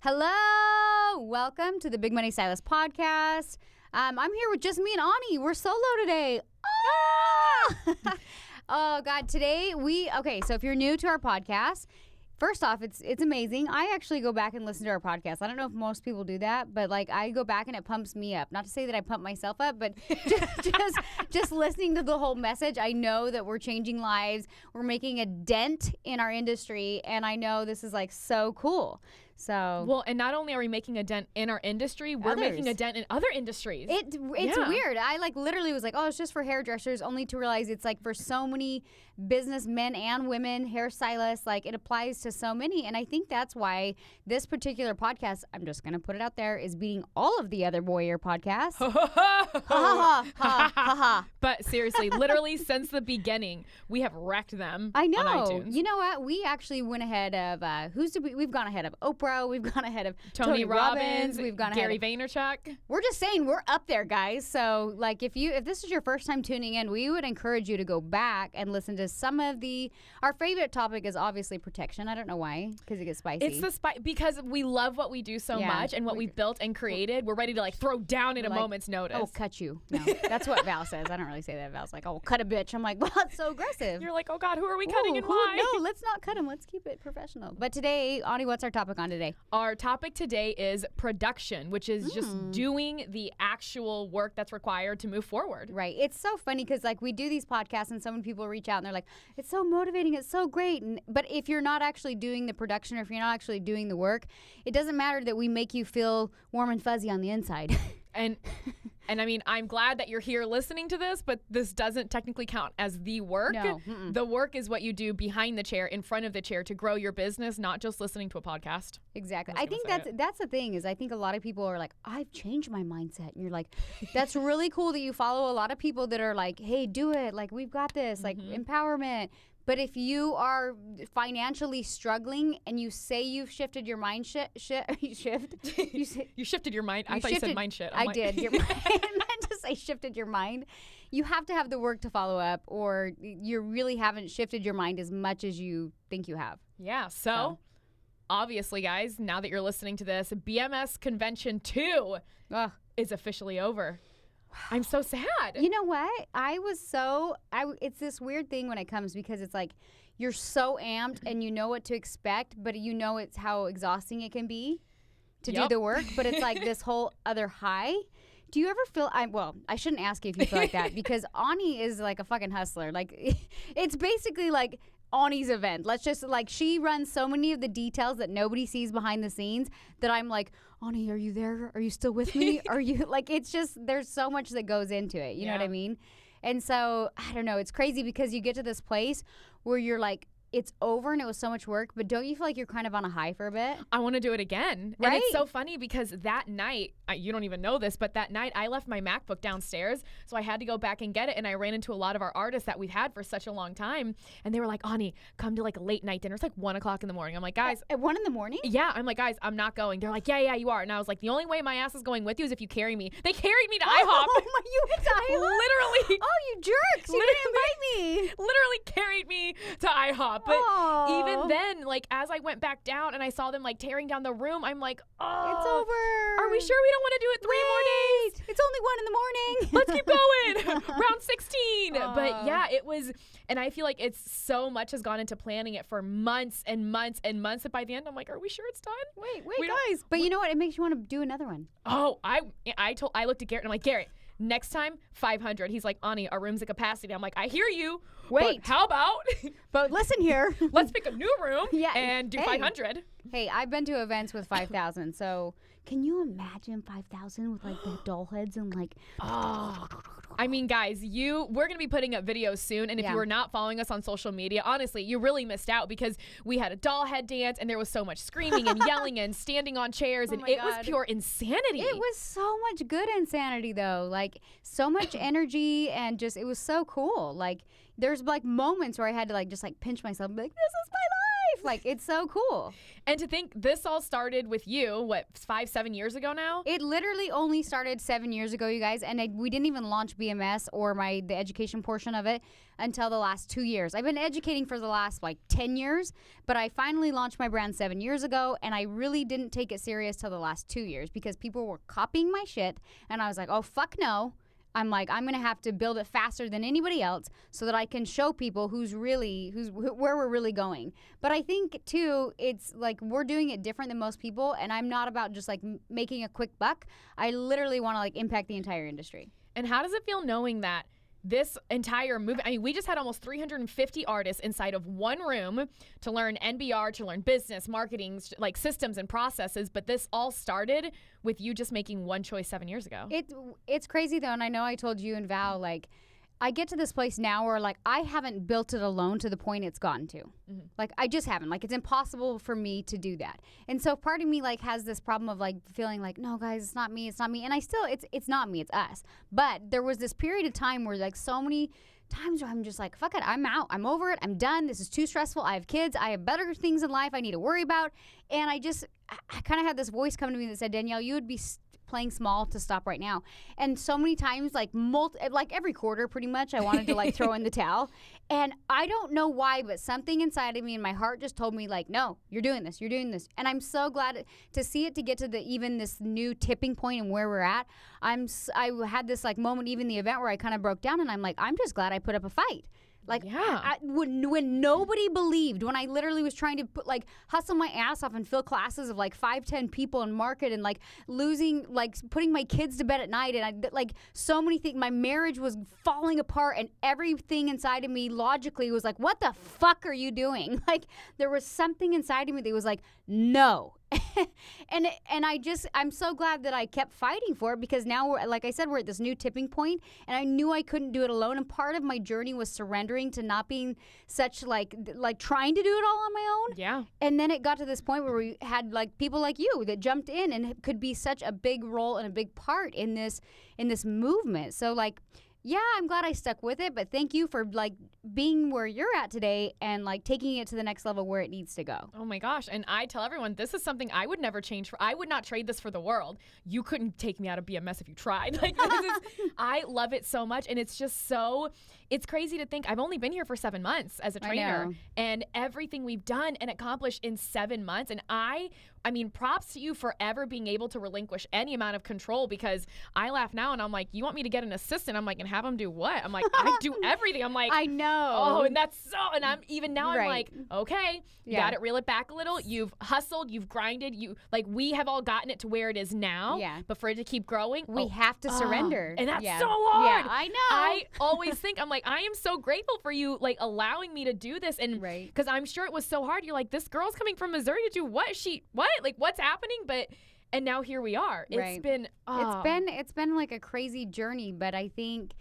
Hello! Welcome to the Big Money Stylist podcast. I'm here with just me and Ani. We're solo today. Ah! Oh, God. Today, so if you're new to our podcast, first off, it's amazing. I actually go back and listen to our podcast. I don't know if most people do that, but I go back and it pumps me up. Not to say that I pump myself up, but just listening to the whole message, I know that we're changing lives. We're making a dent in our industry, and I know this is so cool. So and not only are we making a dent in our industry, we're making a dent in other industries. It's weird. I literally was it's just for hairdressers, only to realize it's for so many businessmen and women, hairstylists, it applies to so many. And I think that's why this particular podcast, I'm just going to put it out there, is beating all of the other warrior podcasts. But seriously, literally since the beginning, we have wrecked them. I know. On iTunes. You know what? We actually went ahead of we've gone ahead of Oprah. We've gone ahead of Tony Robbins. We've gone Gary ahead of Vaynerchuk. We're just saying we're up there, guys. So if this is your first time tuning in, we would encourage you to go back and listen to some of our favorite topic is obviously protection. I don't know why, because it gets spicy. It's the because we love what we do so much and what we've built and created. We're ready to throw down at a moment's notice. Oh, cut you. No, that's what Val says. I don't really say that. Val's oh, cut a bitch. I'm well, it's so aggressive. You're oh God, who are we cutting and why? No, let's not cut him. Let's keep it professional. But today, Ani, what's our topic on today? Our topic today is production, which is just doing the actual work that's required to move forward. Right. It's so funny because we do these podcasts and so many people reach out and they're it's so motivating. It's so great. But if you're not actually doing the production or if you're not actually doing the work, it doesn't matter that we make you feel warm and fuzzy on the inside. And I mean, I'm glad that you're here listening to this, but this doesn't technically count as the work. No. The work is what you do behind the chair, in front of the chair to grow your business, not just listening to a podcast. Exactly. I think that's the thing is I think a lot of people are I've changed my mindset. And you're that's really cool that you follow a lot of people that are hey, do it. We've got this, empowerment. But if you are financially struggling and you say you've shifted your mind you shifted your mind. I thought you said mind shit. I did. I meant to say shifted your mind. You have to have the work to follow up, or you really haven't shifted your mind as much as you think you have. Yeah. So obviously, guys, now that you're listening to this, BMS Convention 2 is officially over. I'm so sad. You know what? It's this weird thing when it comes because it's you're so amped and you know what to expect, but you know it's how exhausting it can be to do the work. But it's this whole other high. Do you ever feel, I shouldn't ask you if you feel like that because Ani is a fucking hustler. It's basically Ani's event. Let's just she runs so many of the details that nobody sees behind the scenes that I'm Ani, are you there? Are you still with me? Are you it's just there's so much that goes into it. You know what I mean? And so I don't know. It's crazy because you get to this place where you're it's over and it was so much work, but don't you feel you're kind of on a high for a bit? I want to do it again. Right? And it's so funny because that night, you don't even know this, but that night I left my MacBook downstairs, so I had to go back and get it, and I ran into a lot of our artists that we've had for such a long time, and they were Ani, come to a late night dinner. It's 1 o'clock in the morning. I'm guys. At 1 in the morning? Yeah. I'm guys, I'm not going. They're yeah, you are. And I was the only way my ass is going with you is if you carry me. They carried me to IHOP. Oh, you went to IHOP? Literally. Oh, you jerks. You didn't invite me. Literally carried me to IHOP. But even then, as I went back down and I saw them tearing down the room, I'm oh, it's over. Are we sure we don't want to do it 3 more days? It's only 1 in the morning. Let's keep going. Round 16. But yeah, it was, and I feel it's so much has gone into planning it for months and months and months. And by the end, I'm are we sure it's done? Wait, guys. But you know what? It makes you want to do another one. Oh, I looked at Garrett and I'm Garrett, next time, 500. He's Ani, our room's at capacity. I'm I hear you. Wait. But how about? But listen here. Let's pick a new room and do 500. Hey, I've been to events with 5,000. So can you imagine 5,000 with the doll heads and I mean, guys, we're going to be putting up videos soon. And if you are not following us on social media, honestly, you really missed out because we had a doll head dance and there was so much screaming and yelling and standing on chairs. And it was pure insanity. It was so much good insanity, though. So much energy and just, it was so cool. There's moments where I had to just pinch myself and be this is my life. Like, it's so cool. And to think this all started with you, what, 5-7 years ago now? It literally only started 7 years ago, you guys, and we didn't even launch BMS or the education portion of it until the last 2 years. I've been educating for the last 10 years, but I finally launched my brand 7 years ago, and I really didn't take it serious till the last 2 years because people were copying my shit, and I was like, oh, fuck no. I'm like, I'm going to have to build it faster than anybody else so that I can show people where we're really going. But I think, too, it's like we're doing it different than most people, and I'm not about just, making a quick buck. I literally want to, impact the entire industry. And how does it feel knowing that this entire movement, I mean, we just had almost 350 artists inside of one room to learn NBR, to learn business, marketing, systems and processes. But this all started with you just making one choice 7 years ago. It's crazy, though. And I know I told you and Val, I get to this place now where, I haven't built it alone to the point it's gotten to. Mm-hmm. I just haven't. It's impossible for me to do that. And so part of me, has this problem of, feeling no, guys, it's not me. And I still, it's not me, it's us. But there was this period of time where, so many times where I'm just fuck it, I'm out. I'm over it. I'm done. This is too stressful. I have kids. I have better things in life I need to worry about. And I kind of had this voice come to me that said, Danielle, you would be playing small to stop right now. And so many times, every quarter pretty much, I wanted to throw in the towel. And I don't know why, but something inside of me and my heart just told me no, you're doing this. And I'm so glad to see it, to get to even this new tipping point and where we're at. I had this moment, even the event where I kind of broke down, and I'm I'm just glad I put up a fight. When nobody believed, when I literally was trying to hustle my ass off and fill classes of 5-10 people and market and losing, putting my kids to bed at night, and so many things, my marriage was falling apart, and everything inside of me logically was what the fuck are you doing? There was something inside of me that was no. and I'm so glad that I kept fighting for it, because now we're at this new tipping point, and I knew I couldn't do it alone. And part of my journey was surrendering to not being such trying to do it all on my own. Yeah. And then it got to this point where we had people like you that jumped in and could be such a big role and a big part in this movement. So yeah, I'm glad I stuck with it, but thank you for being where you're at today and taking it to the next level where it needs to go. Oh my gosh. And I tell everyone, this is something I would never change for. I would not trade this for the world. You couldn't take me out of BMS if you tried. I love it so much. And it's just it's crazy to think I've only been here for 7 months as a trainer, and everything we've done and accomplished in 7 months. And I mean, props to you for ever being able to relinquish any amount of control, because I laugh now and I'm you want me to get an assistant? I'm and have him do what? I'm I do everything. I'm I know. Oh, and that's and I'm even now I'm okay, you got it, reel it back a little. You've hustled, you've grinded, we have all gotten it to where it is now. Yeah. But for it to keep growing, we have to surrender. And that's so hard. Yeah, I know. I always think, I'm I am so grateful for you, allowing me to do this. And because I'm sure it was so hard. You're this girl's coming from Missouri to do what? What's happening? And now here we are. It's been it's been a crazy journey, but I think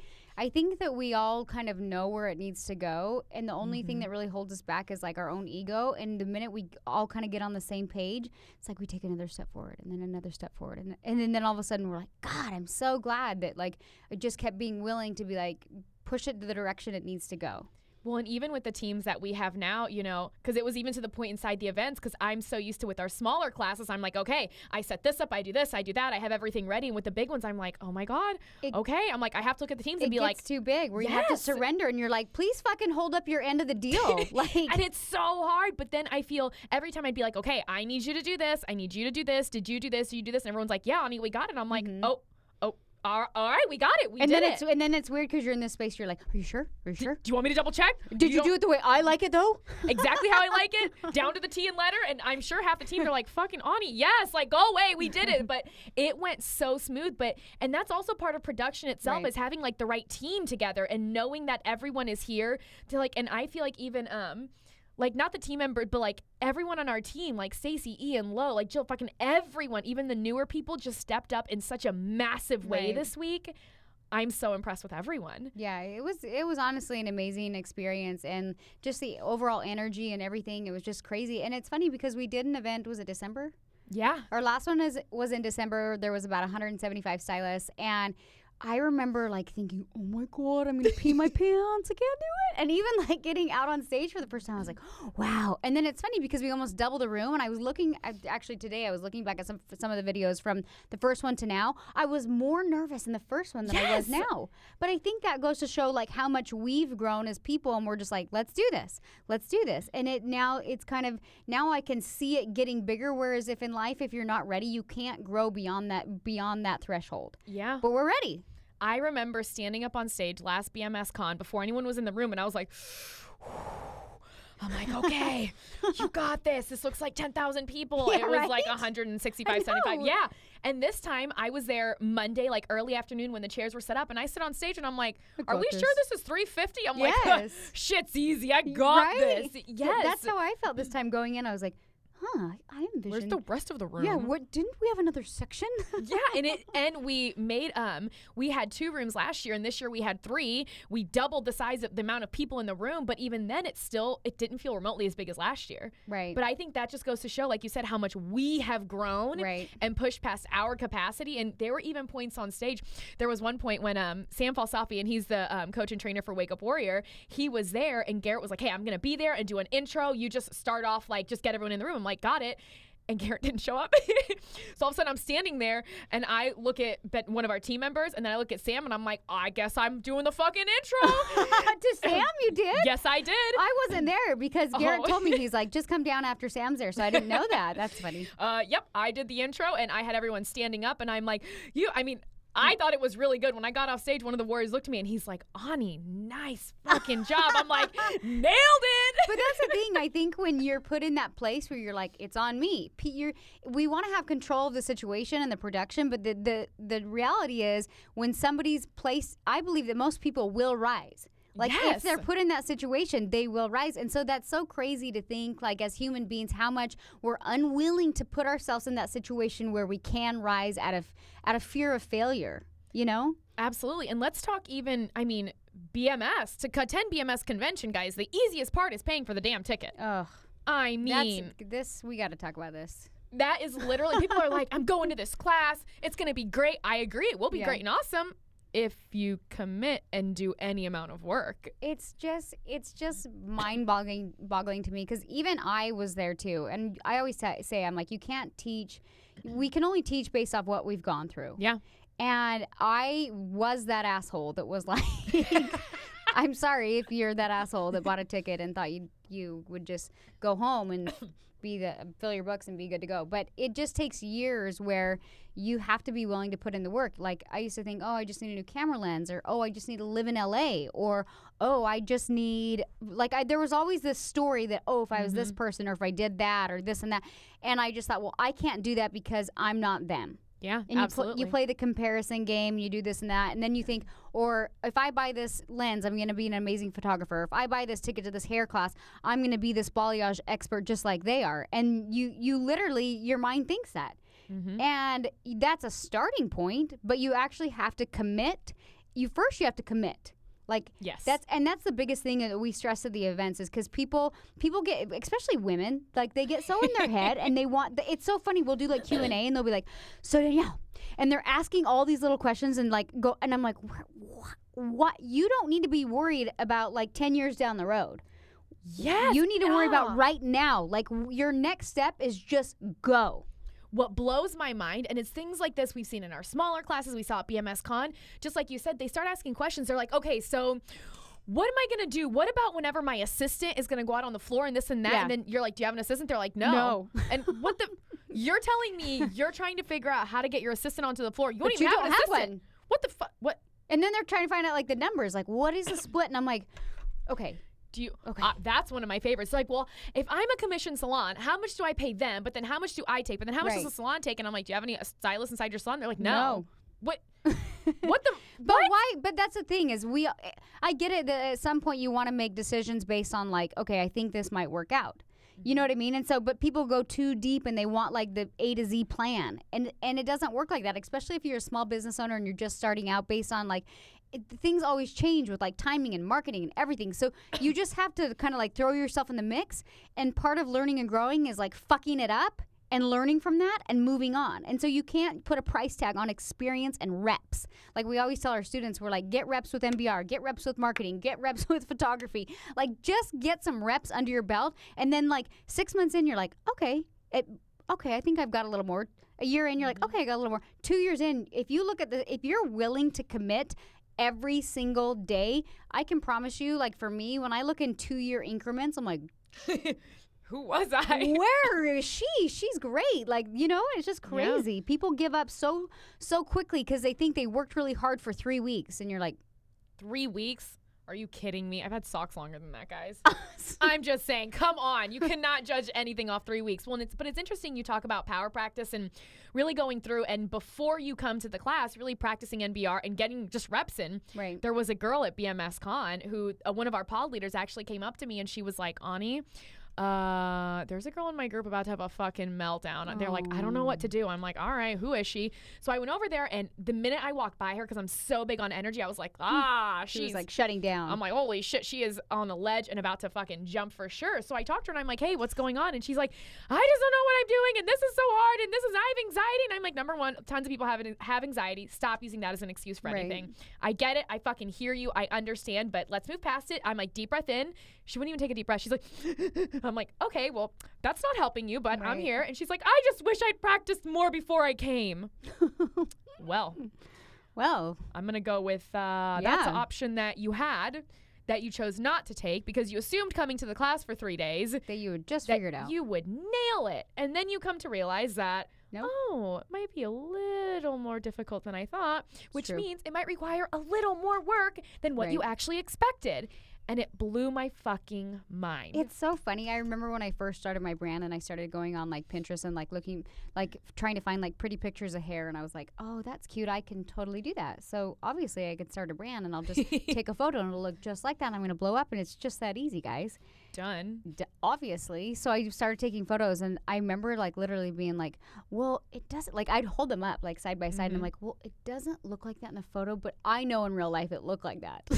that we all kind of know where it needs to go, and the only thing that really holds us back is our own ego. And the minute we all kind of get on the same page, it's we take another step forward and then another step forward, and then all of a sudden we're God, I'm so glad that I just kept being willing to be push it to the direction it needs to go. Well, and even with the teams that we have now, because it was even to the point inside the events, because I'm so used to with our smaller classes, I'm okay, I set this up, I do this, I do that, I have everything ready. And with the big ones, I'm oh my God, okay. I'm I have to look at the teams and be it's too big, where you have to surrender, and you're please fucking hold up your end of the deal. And it's so hard. But then I feel every time I'd be okay, I need you to do this, I need you to do this, did you do this, did you do this? And everyone's yeah, Ani, we got it. I'm all right, we got it. We did it. And then it's weird because you're in this space. You're are you sure? Are you sure? Do you want me to double check? Did you do it the way I like it, though? Exactly how I like it, down to the T and letter. And I'm sure half the team are fucking Ani, yes, go away, we did it. But it went so smooth. And that's also part of production itself, is having the right team together and knowing that everyone is here to And I feel even not the team member, but everyone on our team, Stacey, Ian, Lo, Jill, fucking everyone, even the newer people just stepped up in such a massive way this week. I'm so impressed with everyone. Yeah, it was honestly an amazing experience, and just the overall energy and everything, it was just crazy. And it's funny because we did an event, was it December? Yeah. Our last one was in December. There was about 175 stylists, and I remember like thinking, oh my God, I'm going to pee my pants. I can't do it. And even like getting out on stage for the first time, I was like, wow. And then it's funny because we almost doubled the room. And I was looking, actually today, I was looking back at some of the videos from the first one to now. I was more nervous in the first one than I was now. But I think that goes to show like how much we've grown as people. And we're just like, let's do this. Let's do this. And it's kind of, now I can see it getting bigger. Whereas if in life, if you're not ready, you can't grow beyond that threshold. Yeah. But we're ready. I remember standing up on stage last BMS Con before anyone was in the room, and I was like, I'm like, okay, you got this. This looks like 10,000 people. Yeah, it was right? like 165, 75. Yeah. And this time I was there Monday, like early afternoon when the chairs were set up, and I sit on stage and I'm like, are we sure this is 350? I'm like, shit's easy. I got this. Yes. That's how I felt this time going in. I was like, I envisioned. Where's the rest of the room? Yeah, didn't we have another section? Yeah, and we made we had 2 rooms last year, and this year we had 3. We doubled the size of the amount of people in the room, but even then it didn't feel remotely as big as last year. Right. But I think that just goes to show, like you said, how much we have grown and pushed past our capacity. And there were even points on stage. There was one point when Sam Falsafi, and he's the coach and trainer for Wake Up Warrior, he was there, and Garrett was like, hey, I'm gonna be there and do an intro. You just start off like just get everyone in the room. I'm like, got it. And Garrett didn't show up. So all of a sudden I'm standing there and I look at one of our team members, and then I look at Sam and I'm like, I guess I'm doing the fucking intro. To Sam, you did? Yes, I did. I wasn't there because Garrett told me, he's like, just come down after Sam's there. So I didn't know that. That's funny. Yep, I did the intro and I had everyone standing up, and I'm like, I thought it was really good. When I got off stage, one of the warriors looked at me and he's like, Ani, nice fucking job. I'm like, nailed it. But that's the thing. I think when you're put in that place where you're like, it's on me. We want to have control of the situation and the production, but the reality is when somebody's placed, I believe that most people will rise. Like, if they're put in that situation, they will rise. And so that's so crazy to think, like, as human beings, how much we're unwilling to put ourselves in that situation where we can rise out of fear of failure, you know? Absolutely. And let's talk BMS. To attend BMS Convention, guys, the easiest part is paying for the damn ticket. Ugh. I mean. We got to talk about this. That is literally, people are like, I'm going to this class. It's going to be great. I agree. It will be great and awesome. If you commit and do any amount of work. It's just mind-boggling to me, because even I was there too. And I always say, I'm like, you can't teach. We can only teach based off what we've gone through. Yeah. And I was that asshole that was like, I'm sorry if you're that asshole that bought a ticket and thought you would just go home and fill your books and be good to go. But it just takes years where you have to be willing to put in the work. Like, I used to think, I just need a new camera lens, or I just need to live in LA, or I just need, like, there was always this story that if I was this person, or if I did that, or this and that, and I just thought, well, I can't do that because I'm not them. Yeah, and absolutely. You play the comparison game, you do this and that, and then you think, or if I buy this lens, I'm going to be an amazing photographer. If I buy this ticket to this hair class, I'm going to be this balayage expert just like they are. And you literally, your mind thinks that. And that's a starting point, but you actually have to commit. You have to commit. Like, yes, that's the biggest thing that we stress at the events, is because people get, especially women, like, they get so in their head and they want. It's so funny. We'll do like Q&A and they'll be like, so Danielle, and they're asking all these little questions and like go, and I'm like, what? You don't need to be worried about like 10 years down the road. Yes, you need to worry about right now. Like, your next step is just go. What blows my mind, and it's things like this we've seen in our smaller classes, we saw at BMS Con, just like you said, they start asking questions. They're like, okay, so what am I going to do? What about whenever my assistant is going to go out on the floor and this and that? Yeah. And then you're like, do you have an assistant? They're like, no. And you're telling me you're trying to figure out how to get your assistant onto the floor. You don't even have an assistant. One. What the fuck? What? And then they're trying to find out like the numbers, like what is the split? And I'm like, okay. That's one of my favorites. Like, well, if I'm a commissioned salon, how much do I pay them? But then how much do I take? But then how much does the salon take? And I'm like, do you have any stylists inside your salon? They're like, no. What? What the? But why? But that's the thing is I get it that at some point you want to make decisions based on like, okay, I think this might work out. You know what I mean? And so, but people go too deep and they want like the A to Z plan. And it doesn't work like that, especially if you're a small business owner and you're just starting out based on like, things always change with like timing and marketing and everything. So you just have to kind of like throw yourself in the mix. And part of learning and growing is like fucking it up and learning from that and moving on. And so you can't put a price tag on experience and reps. Like we always tell our students, we're like, get reps with MBR, get reps with marketing, get reps with photography. Like just get some reps under your belt. And then like 6 months in, you're like, okay, I think I've got a little more. A year in, you're like, okay, I got a little more. 2 years in, if you're willing to commit every single day, I can promise you, like for me, when I look in 2-year increments, I'm like, who was I? Where is she? She's great. Like, it's just crazy. Yeah. People give up so quickly because they think they worked really hard for 3 weeks. And you're like, 3 weeks? Are you kidding me? I've had socks longer than that, guys. I'm just saying, come on. You cannot judge anything off 3 weeks. Well, but it's interesting you talk about power practice and really going through, and before you come to the class, really practicing NBR and getting just reps in. Right. There was a girl at BMS Con who, one of our pod leaders actually came up to me and she was like, Ani, there's a girl in my group about to have a fucking meltdown. They're like, I don't know what to do. I'm like, all right, who is she? So I went over there, and the minute I walked by her, because I'm so big on energy, I was like, she was like shutting down. I'm like, holy shit, she is on a ledge and about to fucking jump for sure. So I talked to her and I'm like, hey, what's going on? And she's like, I just don't know what I'm doing, and this is so hard, and I have anxiety. And I'm like, number one, tons of people have anxiety. Stop using that as an excuse for anything. I get it. I fucking hear you. I understand, but let's move past it. I'm like, deep breath in. She wouldn't even take a deep breath. She's like, I'm like, okay, well, that's not helping you, but I'm here. And she's like, I just wish I'd practiced more before I came. Well, I'm going to go with that's an option that you had that you chose not to take because you assumed coming to the class for 3 days that you would just figure it out. You would nail it. And then you come to realize that, it might be a little more difficult than I thought, which means it might require a little more work than what you actually expected. And it blew my fucking mind. It's so funny. I remember when I first started my brand and I started going on like Pinterest and like looking, like trying to find like pretty pictures of hair. And I was like, oh, that's cute. I can totally do that. So obviously I could start a brand and I'll just take a photo and it'll look just like that. And I'm going to blow up. And it's just that easy, guys. Done. Obviously. So I started taking photos and I remember like literally being like, well, it doesn't, like I'd hold them up like side by side and I'm like, well, it doesn't look like that in a photo, but I know in real life it looked like that.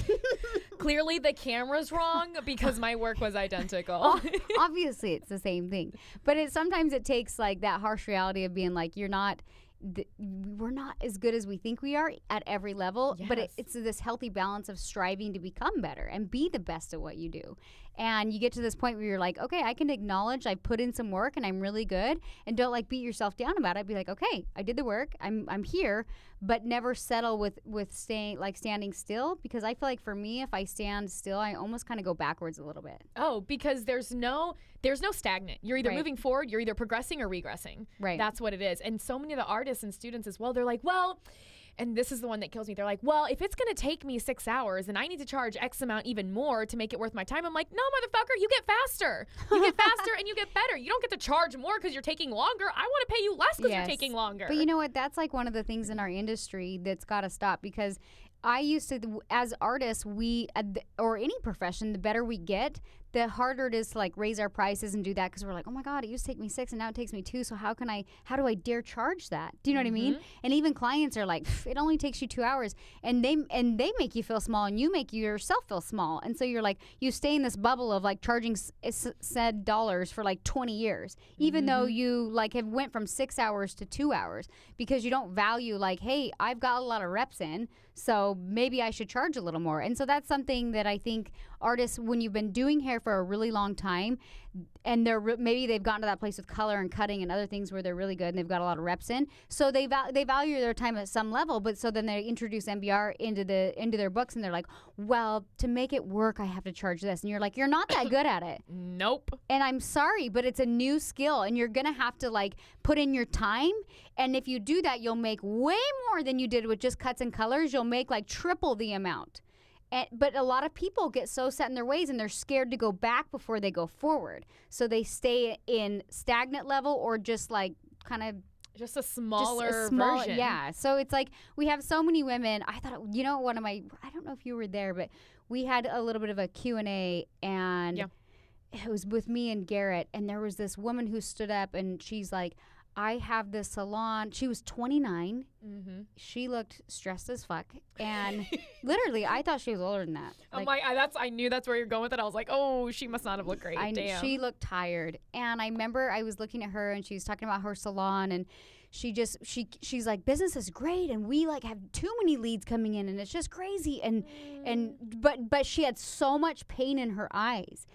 Clearly the camera's wrong because my work was identical. Obviously it's the same thing. But sometimes it takes like that harsh reality of being like, we're not as good as we think we are at every level, but it's this healthy balance of striving to become better and be the best at what you do. And you get to this point where you're like, okay, I can acknowledge I put in some work and I'm really good, and don't like beat yourself down about it. Be like, okay, I did the work, I'm here, but never settle with standing still, because I feel like for me, if I stand still, I almost kind of go backwards a little bit. Oh, because there's no stagnant. You're either moving forward, you're either progressing or regressing. Right. That's what it is. And so many of the artists and students as well, they're like, well, and this is the one that kills me. They're like, well, if it's going to take me 6 hours and I need to charge X amount even more to make it worth my time. I'm like, no, motherfucker, you get faster. You get faster and you get better. You don't get to charge more because you're taking longer. I want to pay you less because you're taking longer. But you know what? That's like one of the things in our industry that's got to stop, because I used to, as artists, or any profession, the better we get, the harder it is to like raise our prices and do that, because we're like, oh my God, it used to take me 6 and now it takes me 2. So how do I dare charge that? Do you know what I mean? And even clients are like, it only takes you 2 hours, and they make you feel small and you make yourself feel small. And so you're like, you stay in this bubble of like charging said dollars for like 20 years, even though you like have went from 6 hours to 2 hours, because you don't value like, hey, I've got a lot of reps in, so maybe I should charge a little more. And so that's something that I think artists, when you've been doing hair for a really long time, and maybe they've gotten to that place with color and cutting and other things where they're really good and they've got a lot of reps in, so they value their time at some level. But so then they introduce MBR into their books and they're like, well, to make it work, I have to charge this. And you're like, you're not that good at it. Nope. And I'm sorry, but it's a new skill and you're gonna have to like put in your time. And if you do that, you'll make way more than you did with just cuts and colors. You'll make like triple the amount. But a lot of people get so set in their ways and they're scared to go back before they go forward. So they stay in stagnant level or just like kind of just a smaller version. Yeah. So it's like we have so many women. I thought, I don't know if you were there, but we had a little bit of a Q&A and it was with me and Garrett. And there was this woman who stood up and she's like, I have this salon. She was 29. Mm-hmm. She looked stressed as fuck. And literally, I thought she was older than that. I knew that's where you're going with it. I was like, oh, she must not have looked great. Damn. She looked tired. And I remember I was looking at her and she was talking about her salon, and she's like, business is great and we like have too many leads coming in and it's just crazy. But she had so much pain in her eyes.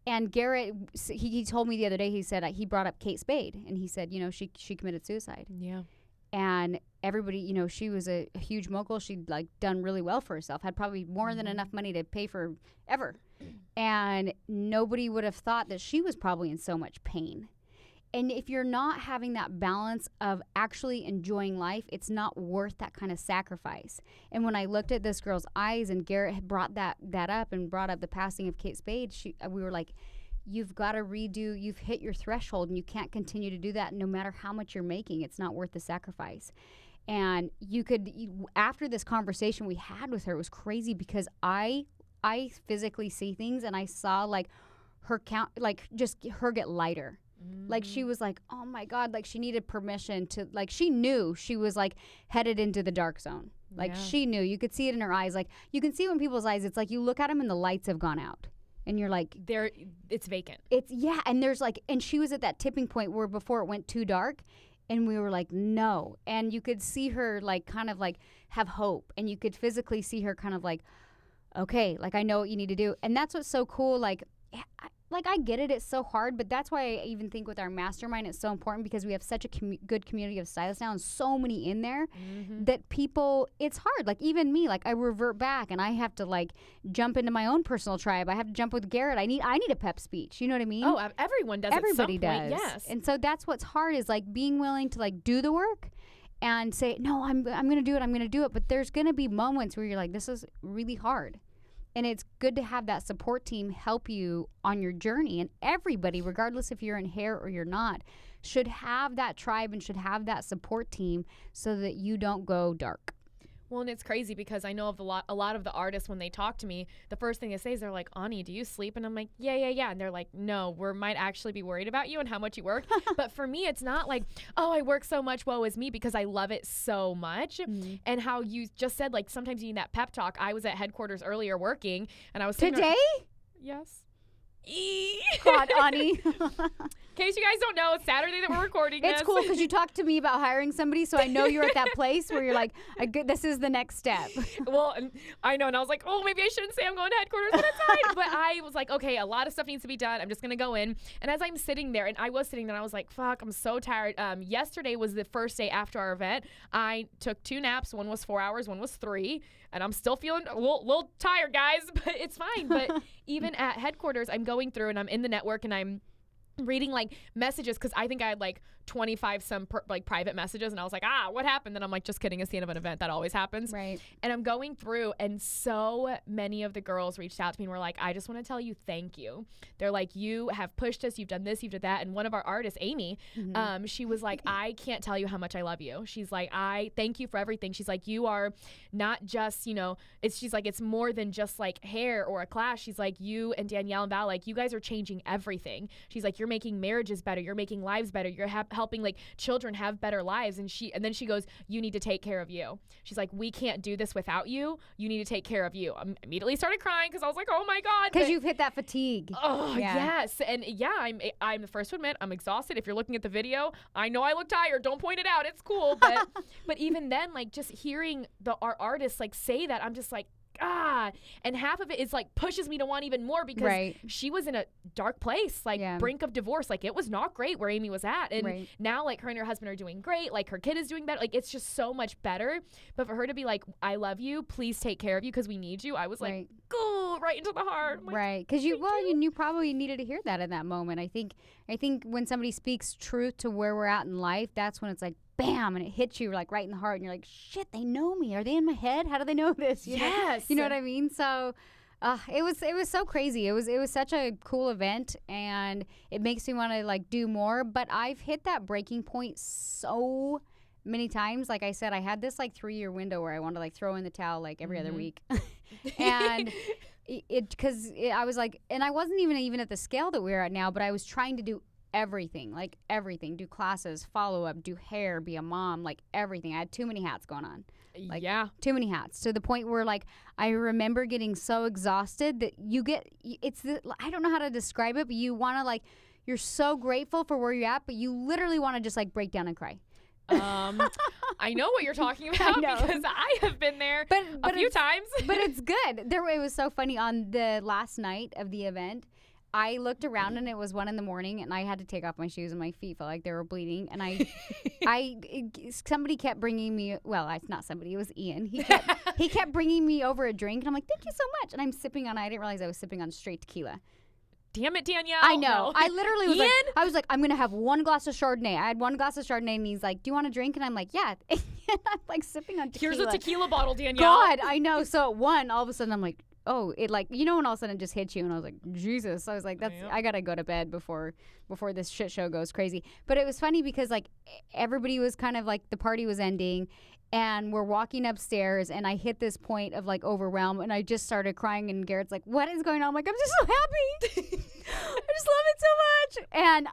And Garrett, he told me the other day, he said he brought up Kate Spade, and he said, she committed suicide. Yeah. And everybody, she was a huge mogul. She'd like done really well for herself, had probably more than enough money to pay for ever. And nobody would have thought that she was probably in so much pain. And if you're not having that balance of actually enjoying life, it's not worth that kind of sacrifice. And when I looked at this girl's eyes, and Garrett had brought that up and brought up the passing of Kate Spade, we were like, you've got to redo, you've hit your threshold and you can't continue to do that no matter how much you're making. It's not worth the sacrifice. And after this conversation we had with her, it was crazy because I physically see things, and I saw like her just her get lighter. Like she was like, oh my God, like she needed permission to, like she knew she was like headed into the dark zone. Like she knew, you could see it in her eyes. Like you can see it in people's eyes. It's like you look at them and the lights have gone out and you're like, it's vacant. And there's like, and she was at that tipping point where before it went too dark, and we were like, no. And you could see her like kind of like have hope, and you could physically see her kind of like, okay, like I know what you need to do. And that's what's so cool. Like I get it, it's so hard, but that's why I even think with our mastermind it's so important, because we have such a good community of stylists now, and so many in there that people, it's hard. Like even me, like I revert back and I have to like jump into my own personal tribe. I have to jump with Garrett. I need a pep speech. You know what I mean? Oh, everyone does. Everybody at some point, does. Yes. And so that's what's hard, is like being willing to like do the work and say, no, I'm going to do it. I'm going to do it. But there's going to be moments where you're like, this is really hard. And it's good to have that support team help you on your journey. And everybody, regardless if you're in hair or you're not, should have that tribe and should have that support team so that you don't go dark. Well, and it's crazy because I know of a lot of the artists, when they talk to me, the first thing they say is they're like, Ani, do you sleep? And I'm like, yeah. And they're like, no, we might actually be worried about you and how much you work. But for me, it's not like, oh, I work so much, woe is me, because I love it so much. And how you just said, like, sometimes you need that pep talk. I was at headquarters earlier working, and I was today? Yes. God, Ani. In case you guys don't know, it's Saturday that we're recording this. It's cool because you talked to me about hiring somebody, so I know you're at that place where you're like, this is the next step. Well, I know, and I was like, oh, maybe I shouldn't say I'm going to headquarters, but it's fine. But I was like, okay, a lot of stuff needs to be done. I'm just going to go in. And as I'm sitting there, and I was sitting there, and I was like, fuck, I'm so tired. Yesterday was the first day after our event. I took 2 naps. One was 4 hours, one was 3. And I'm still feeling a little tired, guys, but it's fine. But even at headquarters, I'm going through and I'm in the network and I'm reading like messages, because I think I had like 25 private messages, and I was like, what happened? And I'm like, just kidding, it's the end of an event, that always happens. Right. And I'm going through, and so many of the girls reached out to me and were like, I just want to tell you thank you. They're like, you have pushed us, you've done this, you've done that. And one of our artists, Amy, she was like, I can't tell you how much I love you. She's like, I thank you for everything. She's like, you are not just, she's like, it's more than just like hair or a class. She's like, you and Danielle and Val, like, you guys are changing everything. She's like, you're making marriages better, you're making lives better, you're helping like children have better lives. And then she goes, you need to take care of you. She's like, we can't do this without you. You need to take care of you. I immediately started crying because I was like, oh my God. Because you've hit that fatigue. Oh, yes. And yeah, I'm the first to admit I'm exhausted. If you're looking at the video, I know I look tired. Don't point it out. It's cool. But even then, like, just hearing our artists like say that, I'm just like, and half of it is like pushes me to want even more, because she was in a dark place, like brink of divorce. Like, it was not great where Amy was at. And now like her and her husband are doing great. Like, her kid is doing better. Like, it's just so much better. But for her to be like, I love you, please take care of you because we need you. I was like, go right into the heart. Like, because you probably needed to hear that in that moment. I think when somebody speaks truth to where we're at in life, that's when it's like, bam, and it hits you like right in the heart, and you're like, shit, they know me. Are they in my head? How do they know this? You know what I mean? So it was so crazy. It was such a cool event, and it makes me want to like do more. But I've hit that breaking point so many times. Like I said, I had this like 3-year window where I wanted to like throw in the towel like every other week. And because I was like, and I wasn't even at the scale that we're at now, but I was trying to do everything, do classes, follow up, do hair, be a mom, like everything. I had too many hats going on. Like, too many hats, to the point where like I remember getting so exhausted that I don't know how to describe it, but you want to like, you're so grateful for where you're at, but you literally want to just like break down and cry. I know what you're talking about because I have been there a few times. But it's good. It was so funny on the last night of the event. I looked around and it was 1 a.m. and I had to take off my shoes and my feet felt like they were bleeding. And somebody kept bringing me, well, it's not somebody, it was Ian. He kept bringing me over a drink and I'm like, thank you so much. And I'm sipping on, I didn't realize I was sipping on straight tequila. Damn it, Danielle. I know. No. I literally was like, I'm going to have 1 glass of Chardonnay. I had 1 glass of Chardonnay and he's like, do you want a drink? And I'm like, yeah. And I'm like sipping on tequila. Here's a tequila bottle, Danielle. God, I know. So at 1, all of a sudden I'm like, oh, it like, when all of a sudden it just hits you and I was like, Jesus. I was like, I got to go to bed before this shit show goes crazy. But it was funny because like everybody was kind of like, the party was ending and we're walking upstairs and I hit this point of like overwhelm and I just started crying and Garrett's like, what is going on? I'm like, I'm just so happy. I just love it so much. And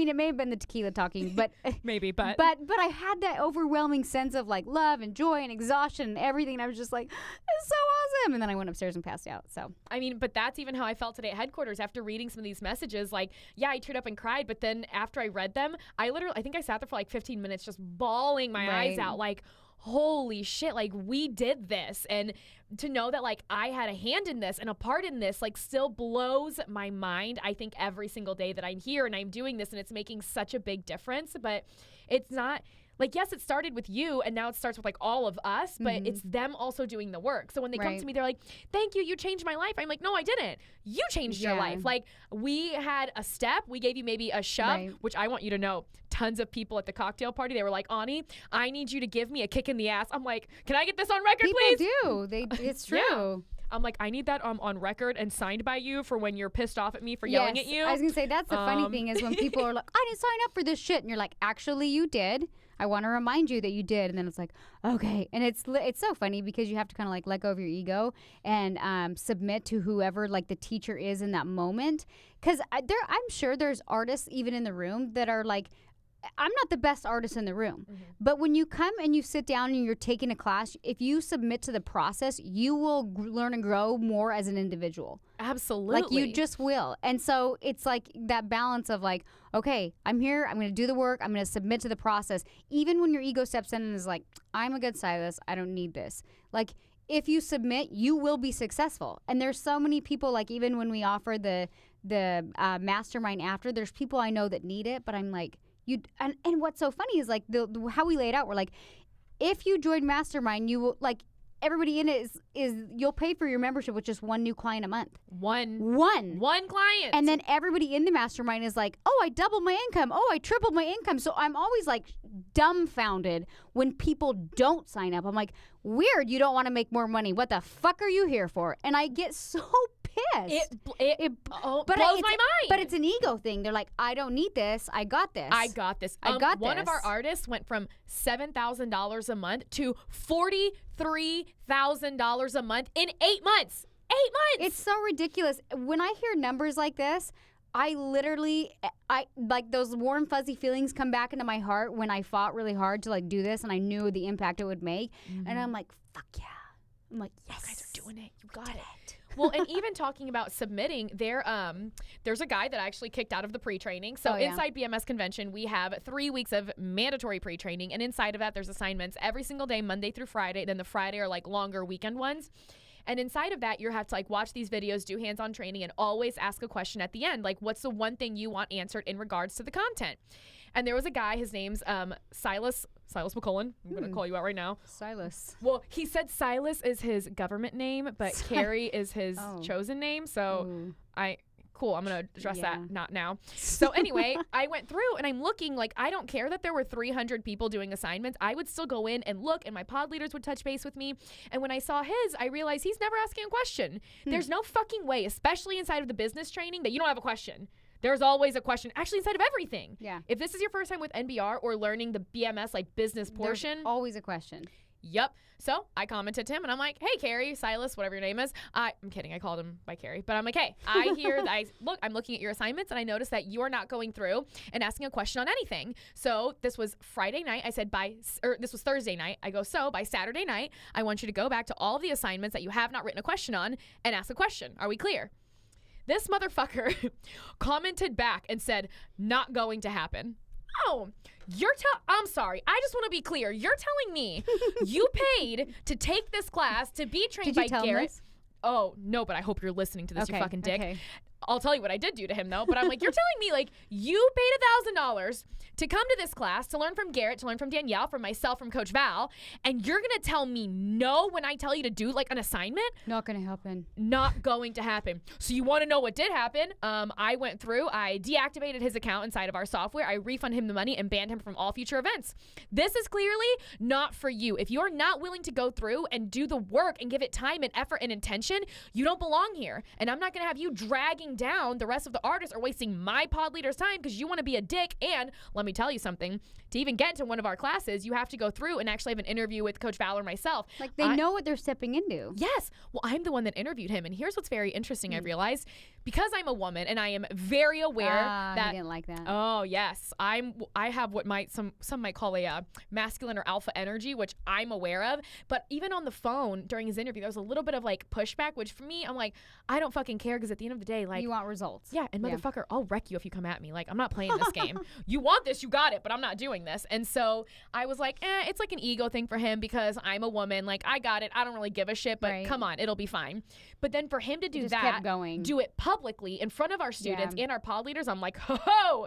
it may have been the tequila talking, but maybe, but I had that overwhelming sense of like love and joy and exhaustion and everything. And I was just like, it's so awesome. And then I went upstairs and passed out. So I mean, but that's even how I felt today at headquarters after reading some of these messages. Like, yeah, I teared up and cried, but then after I read them, I think I sat there for like 15 minutes just bawling my eyes out, like, holy shit, like we did this. And to know that like I had a hand in this and a part in this like still blows my mind. I think every single day that I'm here and I'm doing this and it's making such a big difference. But it's not like, yes, it started with you and now it starts with like all of us, but it's them also doing the work. So when they come to me, they're like, thank you, you changed my life. I'm like, no, I didn't. You changed your life. Like we had a step, we gave you maybe a shove, which I want you to know, tons of people at the cocktail party, they were like, Ani, I need you to give me a kick in the ass. I'm like, can I get this on record, please? People do. It's true. Yeah. I'm like, I need that on record and signed by you for when you're pissed off at me for yelling at you. I was going to say, that's the funny thing is when people are like, I didn't sign up for this shit. And you're like, actually, you did. I want to remind you that you did. And then it's like, okay. And it's so funny because you have to kind of like let go of your ego and submit to whoever like the teacher is in that moment. Because I'm sure there's artists even in the room that are like, I'm not the best artist in the room, but when you come and you sit down and you're taking a class, if you submit to the process, you will learn and grow more as an individual. Absolutely. Like you just will. And so it's like that balance of like, okay, I'm here, I'm going to do the work, I'm going to submit to the process. Even when your ego steps in and is like, I'm a good stylist, I don't need this. Like if you submit, you will be successful. And there's so many people, like even when we offer the mastermind after, there's people I know that need it, but I'm like, and what's so funny is like the how we lay it out. We're like, if you join Mastermind, you will like everybody in it is you'll pay for your membership with just 1 new client a month. One client. And then everybody in the Mastermind is like, oh, I doubled my income. Oh, I tripled my income. So I'm always like dumbfounded when people don't sign up. I'm like, weird. You don't want to make more money. What the fuck are you here for? And I get so pissed. It blows my mind. But it's an ego thing. They're like, I don't need this. I got this. One of our artists went from $7,000 a month to $43,000 a month in 8 months. 8 months. It's so ridiculous. When I hear numbers like this, I like those warm fuzzy feelings come back into my heart when I fought really hard to like do this and I knew the impact it would make. And I'm like, fuck yeah. I'm like, yes. You guys are doing it. You got it. Well, and even talking about submitting, there's a guy that I actually kicked out of the pre-training. So inside BMS Convention, we have 3 weeks of mandatory pre-training. And inside of that, there's assignments every single day, Monday through Friday. Then the Friday are like longer weekend ones. And inside of that, you have to like watch these videos, do hands-on training, and always ask a question at the end. Like, what's the one thing you want answered in regards to the content? And there was a guy, his name's Silas McCullen. I'm going to call you out right now. Silas. Well, he said Silas is his government name, but Carrie is his chosen name. So cool, I'm going to address that, not now. So anyway, I went through and I'm looking like, I don't care that there were 300 people doing assignments. I would still go in and look and my pod leaders would touch base with me. And when I saw his, I realized he's never asking a question. There's no fucking way, especially inside of the business training, that you don't have a question. There's always a question, actually inside of everything. Yeah. If this is your first time with NBR or learning the BMS like business portion. There's always a question. Yep. So I commented to him and I'm like, hey, Carrie, Silas, whatever your name is. I'm kidding. I called him by Carrie. But I'm like, hey, I hear that I'm looking at your assignments and I noticed that you are not going through and asking a question on anything. So this was Friday night. I said this was Thursday night. I go, so by Saturday night, I want you to go back to all of the assignments that you have not written a question on and ask a question. Are we clear? This motherfucker commented back and said, not going to happen. Oh, I'm sorry. I just want to be clear. You're telling me you paid to take this class to be trained by Garrett. Oh, no, but I hope you're listening to this, you fucking dick. Okay. I'll tell you what I did do to him, though. But I'm like, you're telling me, like, you paid $1,000 to come to this class, to learn from Garrett, to learn from Danielle, from myself, from Coach Val, and you're going to tell me no when I tell you to do, like, an assignment? Not going to happen. Not going to happen. So you want to know what did happen? I went through, I deactivated his account inside of our software. I refunded him the money and banned him from all future events. This is clearly not for you. If you're not willing to go through and do the work and give it time and effort and intention, you don't belong here. And I'm not going to have you dragging down the rest of the artists or wasting my pod leader's time because you want to be a dick. And let me tell you something, to even get into one of our classes, you have to go through and actually have an interview with Coach Val or myself. Like they know what they're stepping into. Yes. Well, I'm the one that interviewed him. And here's what's very interesting. I've realized, because I'm a woman and I am very aware that I didn't like that. Oh yes, I have what some might call a masculine or alpha energy, which I'm aware of. But even on the phone during his interview, there was a little bit of like pushback, which for me, I'm like, I don't fucking care, because at the end of the day, like, you want results. Yeah, and motherfucker, I'll wreck you if you come at me. Like, I'm not playing this game. You want this, you got it, but I'm not doing this. And so I was like, it's like an ego thing for him because I'm a woman. Like, I got it. I don't really give a shit, but come on, it'll be fine. But then for him to do that, do it publicly in front of our students and our pod leaders, I'm like, I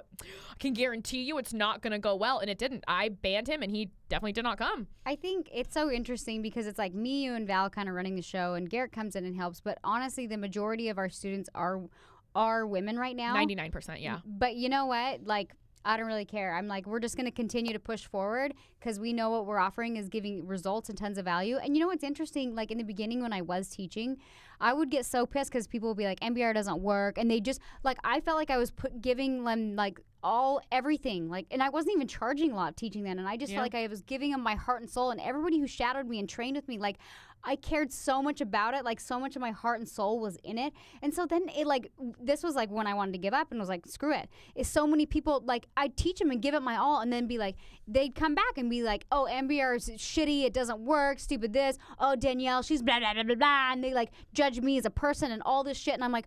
can guarantee you it's not going to go well. And it didn't. I banned him and he definitely did not come. I think it's so interesting because it's like me, you, and Val kind of running the show, and Garrett comes in and helps. But honestly, the majority of our students are women right now. 99%, yeah. But you know what? Like, I don't really care. I'm like, we're just going to continue to push forward because we know what we're offering is giving results and tons of value. And you know what's interesting? Like in the beginning when I was teaching, I would get so pissed because people would be like, MBR doesn't work. And they just, like, I felt like I was giving them, like, everything. Like, and I wasn't even charging a lot teaching then. And I just felt like I was giving them my heart and soul. And everybody who shadowed me and trained with me, like, I cared so much about it. Like, so much of my heart and soul was in it. And so then it, like, this was, like, when I wanted to give up and was like, screw it. It's so many people, like, I'd teach them and give it my all and then be like, they'd come back and be like, oh, MBR is shitty. It doesn't work. Stupid this. Oh, Danielle, she's blah, blah, blah, blah, blah. And they, like, judge me as a person and all this shit. And I'm like,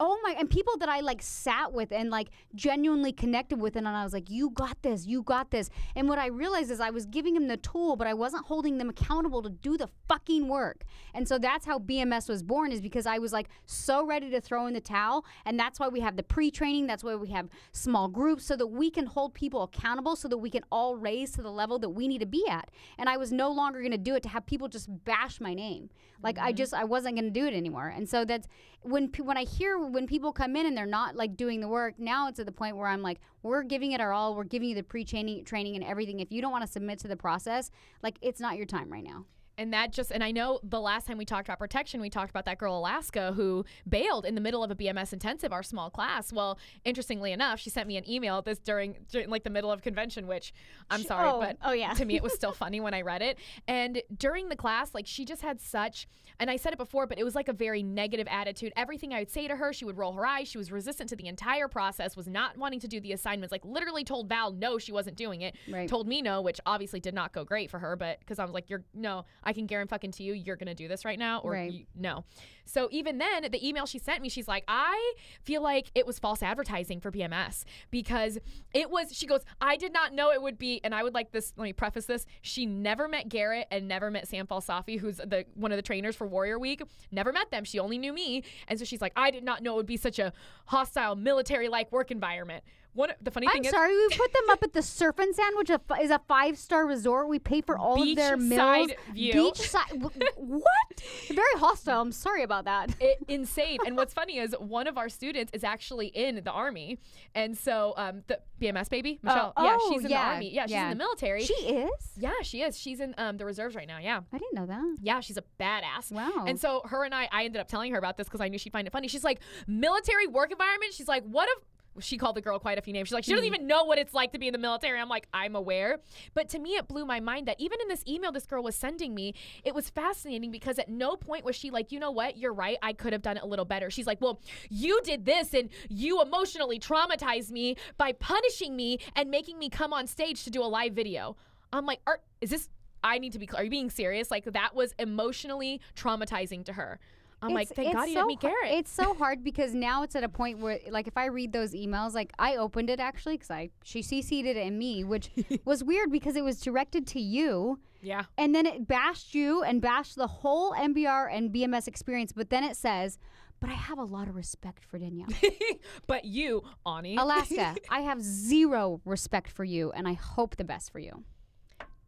oh my, and people that I like sat with and like genuinely connected with, and I was like, you got this, you got this. And what I realized is I was giving them the tool, but I wasn't holding them accountable to do the fucking work. And so that's how BMS was born, is because I was like so ready to throw in the towel. And that's why we have the pre-training. That's why we have small groups, so that we can hold people accountable, so that we can all raise to the level that we need to be at. And I was no longer going to do it to have people just bash my name. Like, I wasn't going to do it anymore. And so that's when I hear when people come in and they're not like doing the work, now it's at the point where I'm like, we're giving it our all. We're giving you the training and everything. If you don't want to submit to the process, like, it's not your time right now. And and I know the last time we talked about protection, we talked about that girl Alaska who bailed in the middle of a BMS intensive, our small class. Well, interestingly enough, she sent me an email during like the middle of convention, which I'm sorry, but to me it was still funny when I read it. And during the class, like, she just had such, and I said it before, but it was like a very negative attitude. Everything I would say to her, she would roll her eyes. She was resistant to the entire process, was not wanting to do the assignments, like literally told Val no, she wasn't doing it. Right. Told me no, which obviously did not go great for her, but because I was like, I can guarantee fucking to you, you're going to do this right now, or no. So even then, the email she sent me, she's like, I feel like it was false advertising for BMS, because she goes, I did not know it would be, and I would like this, let me preface this, she never met Garrett and never met Sam Falsafi, who's one of the trainers for Warrior Week, never met them. She only knew me. And so she's like, I did not know it would be such a hostile military-like work environment. The funny thing is, we put them up at the Surf and Sand, which is a 5-star resort. We pay for all of their meals. Beachside. What? Very hostile. I'm sorry about that. Insane. And what's funny is one of our students is actually in the Army, and so the BMS baby Michelle. She's in the Army. Yeah, she's in the military. She is. Yeah, she is. She's in the reserves right now. Yeah. I didn't know that. Yeah, she's a badass. Wow. And so her and I ended up telling her about this because I knew she'd find it funny. She's like, military work environment. She's like, what if she called the girl quite a few names. She's like, she doesn't even know what it's like to be in the military. I'm like, I'm aware. But to me, it blew my mind that even in this email this girl was sending me, it was fascinating because at no point was she like, you know what, you're right, I could have done it a little better. She's like, well, you did this and you emotionally traumatized me by punishing me and making me come on stage to do a live video. I'm like, I need to be clear. Are you being serious? Like, that was emotionally traumatizing to her. I'm like, thank God you didn't meet Garrett. It's so hard because now it's at a point where, like, if I read those emails, like, I opened it actually because she CC'd it in me, which was weird because it was directed to you. Yeah. And then it bashed you and bashed the whole MBR and BMS experience. But then it says, but I have a lot of respect for Danielle. But you, Ani. Alaska, I have zero respect for you, and I hope the best for you.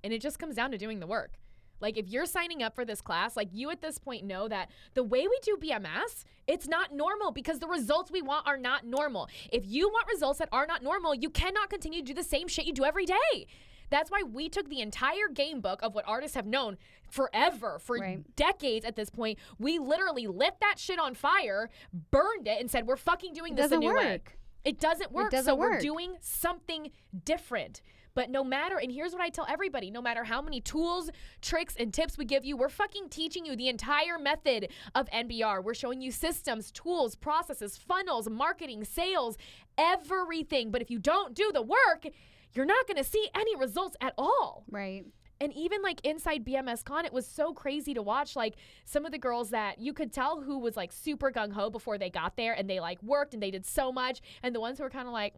And it just comes down to doing the work. Like, if you're signing up for this class, like, you at this point know that the way we do BMS, it's not normal because the results we want are not normal. If you want results that are not normal, you cannot continue to do the same shit you do every day. That's why we took the entire game book of what artists have known forever, for decades at this point. We literally lit that shit on fire, burned it, and said, we're fucking doing this a new way. It doesn't work. So we're doing something different. But no matter, and here's what I tell everybody, no matter how many tools, tricks, and tips we give you, we're fucking teaching you the entire method of NBR. We're showing you systems, tools, processes, funnels, marketing, sales, everything. But if you don't do the work, you're not going to see any results at all. Right. And even like inside BMS Con, it was so crazy to watch, like some of the girls that you could tell who was like super gung-ho before they got there and they like worked and they did so much. And the ones who were kind of like,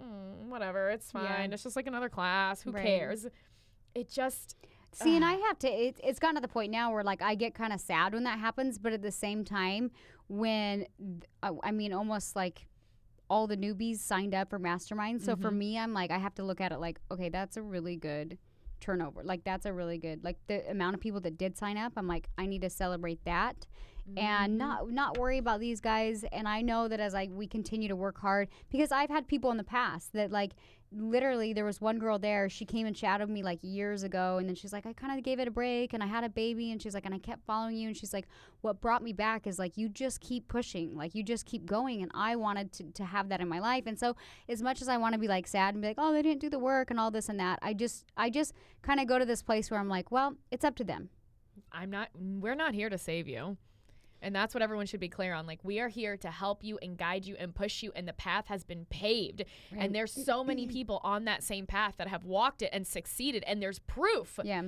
whatever, it's fine. Yeah. It's just like another class. Who cares? It just... See, and I have to, it's gotten to the point now where like I get kind of sad when that happens. But at the same time, when, I mean, almost like all the newbies signed up for Mastermind. So for me, I'm like, I have to look at it like, okay, that's a really good turnover. Like, that's a really good, like the amount of people that did sign up, I'm like, I need to celebrate that and not worry about these guys. And I know that as we continue to work hard, because I've had people in the past that like, literally there was one girl there, she came and shadowed me like years ago, and then she's like, I kind of gave it a break and I had a baby, and she's like, and I kept following you, and she's like, what brought me back is like, you just keep pushing, like you just keep going, and I wanted to have that in my life. And so as much as I want to be like sad and be like, oh, they didn't do the work and all this and that, I just kind of go to this place where I'm like, well, it's up to them. We're not here to save you. And that's what everyone should be clear on. Like, we are here to help you and guide you and push you, and the path has been paved. Right. And there's so many people on that same path that have walked it and succeeded, and there's proof. Yeah.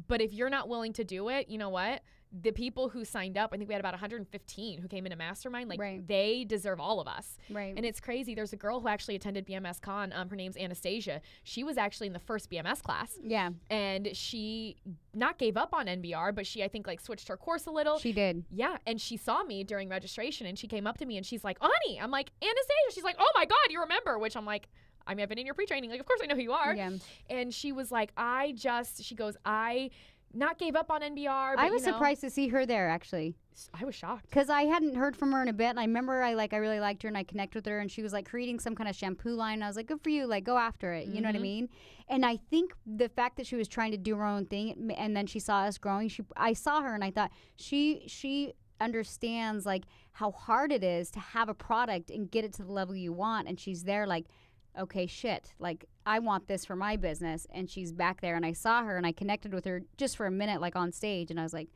But if you're not willing to do it, you know what? The people who signed up, I think we had about 115 who came into Mastermind, like they deserve all of us. Right. And it's crazy. There's a girl who actually attended BMS Con. Her name's Anastasia. She was actually in the first BMS class. Yeah. And she not gave up on NBR, but she, I think, like switched her course a little. She did. Yeah. And she saw me during registration, and she came up to me and she's like, Ani. I'm like, Anastasia. She's like, oh my God, you remember? Which I'm like, I mean, I've been in your pre-training. Like, of course I know who you are. Yeah. And she was like, she goes, I not gave up on NBR. But, I was surprised to see her there, actually. I was shocked. Because I hadn't heard from her in a bit. And I remember I really liked her and I connected with her. And she was like creating some kind of shampoo line. And I was like, good for you. Like, go after it. You know what I mean? And I think the fact that she was trying to do her own thing, and then she saw us growing, I saw her and I thought she understands like how hard it is to have a product and get it to the level you want. And she's there like, okay, shit, like I want this for my business. And she's back there, and I saw her and I connected with her just for a minute, like on stage. And I was like,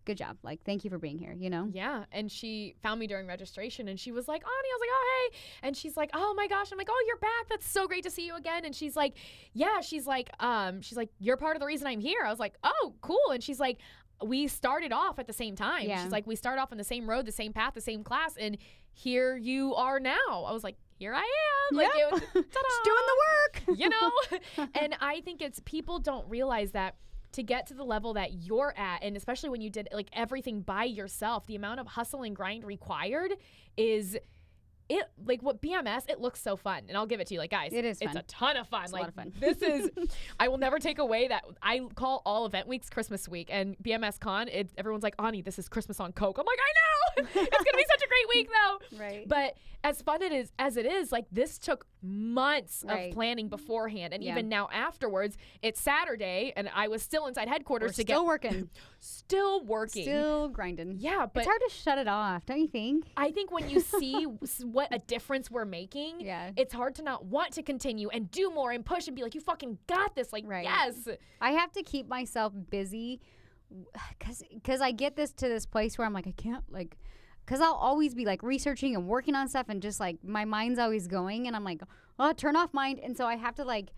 good job. Like, thank you for being here, you know? Yeah. And she found me during registration, and she was like, Ani, I was like, oh, hey. And she's like, oh my gosh. I'm like, oh, you're back. That's so great to see you again. And she's like, yeah, she's like, you're part of the reason I'm here. I was like, oh, cool. And she's like, we started off at the same time. Yeah. She's like, we started off on the same road, the same path, the same class. And here you are now. I was like, here I am. Like, yeah. Just doing the work. You know? And I think it's people don't realize that to get to the level that you're at, and especially when you did like everything by yourself, the amount of hustle and grind required is it, like what BMS, it looks so fun. And I'll give it to you, like, guys, it's a ton of fun. It's like, a lot of fun. This is, I will never take away that. I call all event weeks Christmas week, and BMS Con, everyone's like, Ani, this is Christmas on Coke. I'm like, I know. It's going to be such a great week, though. Right. But as fun as it is, like, this took months of planning beforehand. And even now afterwards, it's Saturday, and I was still inside headquarters still working. Still working. Still grinding. Yeah, but it's hard to shut it off, don't you think? I think when you see what a difference we're making, it's hard to not want to continue and do more and push and be like, you fucking got this. Like, yes. I have to keep myself busy because I get to this place where I'm like, I can't, like, because I'll always be like researching and working on stuff and just like my mind's always going and I'm like, oh, turn off mind. And so I have to like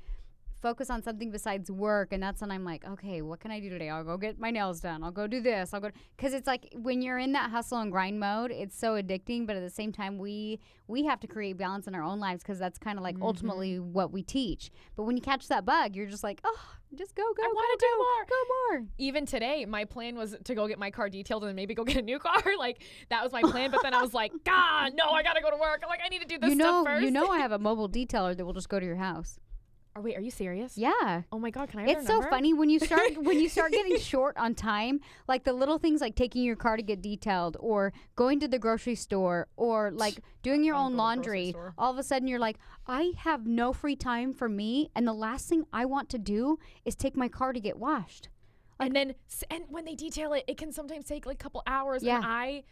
focus on something besides work. And that's when I'm like, okay, what can I do today? I'll go get my nails done. I'll go do this. Because it's like when you're in that hustle and grind mode, it's so addicting. But at the same time, we have to create balance in our own lives because that's kind of like ultimately what we teach. But when you catch that bug, you're just like, oh, just go. I want to do more. Go more. Even today, my plan was to go get my car detailed and then maybe go get a new car. Like, that was my plan. But then I was like, God, no, I got to go to work. I'm like, I need to do this stuff first. You know I have a mobile detailer that will just go to your house. Oh, wait, are you serious? Yeah. Oh my God, can I have It's their so number? funny when you start getting short on time, like the little things like taking your car to get detailed or going to the grocery store or like doing your own laundry. All of a sudden you're like, I have no free time for me, and the last thing I want to do is take my car to get washed. Like, and when they detail it, it can sometimes take like a couple hours. Yeah. And I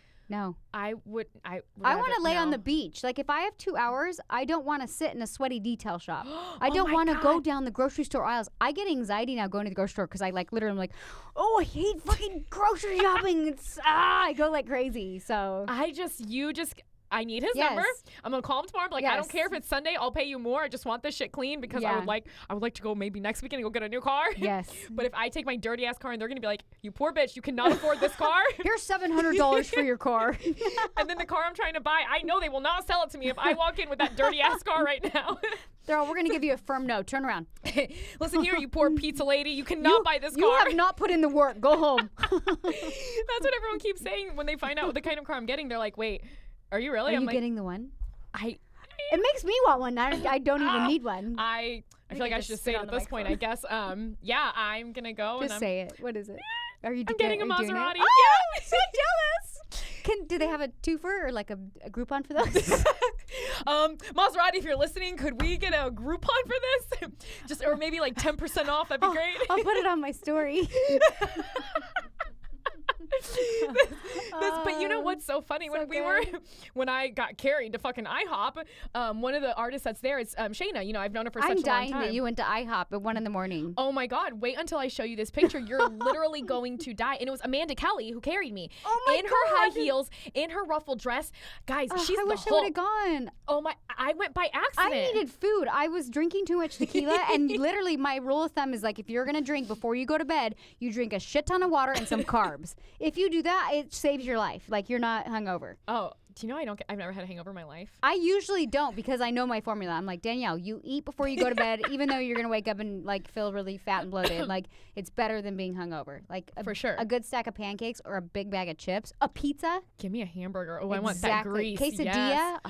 want to lay on the beach. Like if I have 2 hours, I don't want to sit in a sweaty detail shop. I don't want to go down the grocery store aisles. I get anxiety now going to the grocery store because I like literally I'm like, oh, I hate fucking grocery shopping. I go like crazy. So I need his number. I'm gonna call him tomorrow. Like, I don't care if it's Sunday. I'll pay you more. I just want this shit clean because I would like to go maybe next weekend and go get a new car. Yes. But if I take my dirty ass car and they're gonna be like, you poor bitch, you cannot afford this car. Here's $700 for your car. And then the car I'm trying to buy, I know they will not sell it to me if I walk in with that dirty ass car right now. We're going to give you a firm no. Turn around. Listen here, you poor pizza lady. You cannot buy this car. You have not put in the work. Go home. That's what everyone keeps saying when they find out what the kind of car I'm getting. They're like, wait, are you really? Are you getting the one? It makes me want one. I don't even need one. I feel like I should just say it at this point, I guess. Yeah, I'm going to go. Just say it. What is it? Are you I'm getting a Maserati. Oh, I'm so jealous. Do they have a twofer or like a Groupon for those? Maserati, if you're listening, could we get a Groupon for this? Or maybe like 10% off. That'd be great. I'll put it on my story. But you know what's so funny? When I got carried to fucking IHOP, one of the artists that's there is Shayna. You know, I've known her for such a long time. I'm dying that you went to IHOP at 1 a.m. Oh my God, wait until I show you this picture. You're literally going to die. And it was Amanda Kelly who carried me. Oh my God. In her high heels, in her ruffled dress. Guys, she's I the wish Hulk. I would have gone. Oh my, I went by accident. I needed food. I was drinking too much tequila, and literally my rule of thumb is like, if you're going to drink before you go to bed, you drink a shit ton of water and some carbs. If you do that, it saves your life. Like, you're not hungover. Oh, do you know I've never had a hangover in my life? I usually don't because I know my formula. I'm like, Danielle, you eat before you go to bed, even though you're going to wake up and like feel really fat and bloated. Like, it's better than being hungover. Like, for sure. A good stack of pancakes or a big bag of chips, a pizza. Give me a hamburger. Oh, I want that grease. Quesadilla. Yes.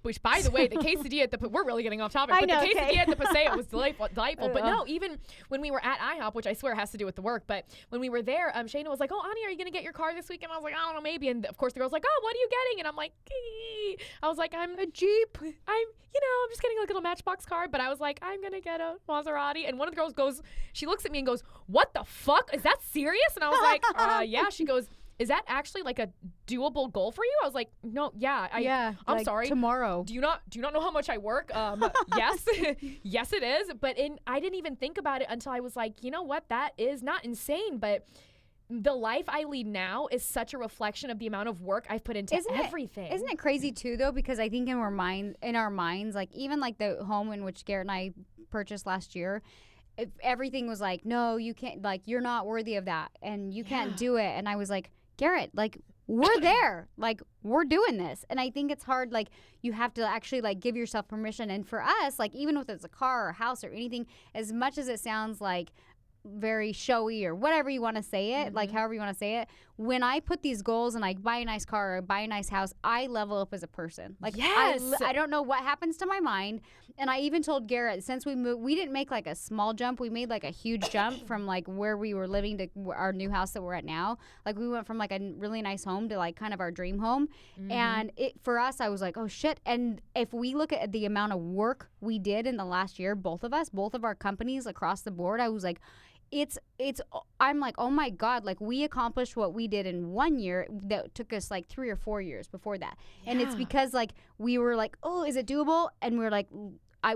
Which, by the way, the quesadilla at we're really getting off topic, but the quesadilla at the Paseo was delightful. But no, even when we were at IHOP, which I swear has to do with the work, but when we were there, Shayna was like, oh, Ani, are you going to get your car this weekend? I was like, I don't know, maybe. And of course the girl's like, oh, what are you getting? And I'm like, I was like, I'm a Jeep. I'm just getting a little Matchbox car. But I was like, I'm going to get a Maserati. And one of the girls she looks at me and goes, what the fuck? Is that serious? And I was like, yeah. She goes, is that actually like a doable goal for you? I was like, no, yeah. I'm like sorry. Tomorrow. Do you not know how much I work? Yes. Yes, it is. But I didn't even think about it until I was like, you know what? That is not insane. But the life I lead now is such a reflection of the amount of work I've put into everything. Isn't it crazy too, though? Because I think in our minds, like even like the home in which Garrett and I purchased last year, everything was like, no, you can't, like, you're not worthy of that. And you can't do it. And I was like, Garrett, like, we're there. Like, we're doing this. And I think it's hard. Like, you have to actually, like, give yourself permission. And for us, like, even if it's a car or a house or anything, as much as it sounds like very showy or whatever you want to say it, like, however you want to say it, when I put these goals and I buy a nice car or buy a nice house, I level up as a person. Like, yes. I don't know what happens to my mind. And I even told Garrett, since we moved, we didn't make like a small jump. We made like a huge jump from like where we were living to our new house that we're at now. Like, we went from like a really nice home to like kind of our dream home. And for us, I was like, oh shit. And if we look at the amount of work we did in the last year, both of our companies across the board, I was like, I'm like, oh my God, like we accomplished what we did in 1 year that took us like 3 or 4 years before that. Yeah. And it's because like we were like, oh, is it doable? And we were like,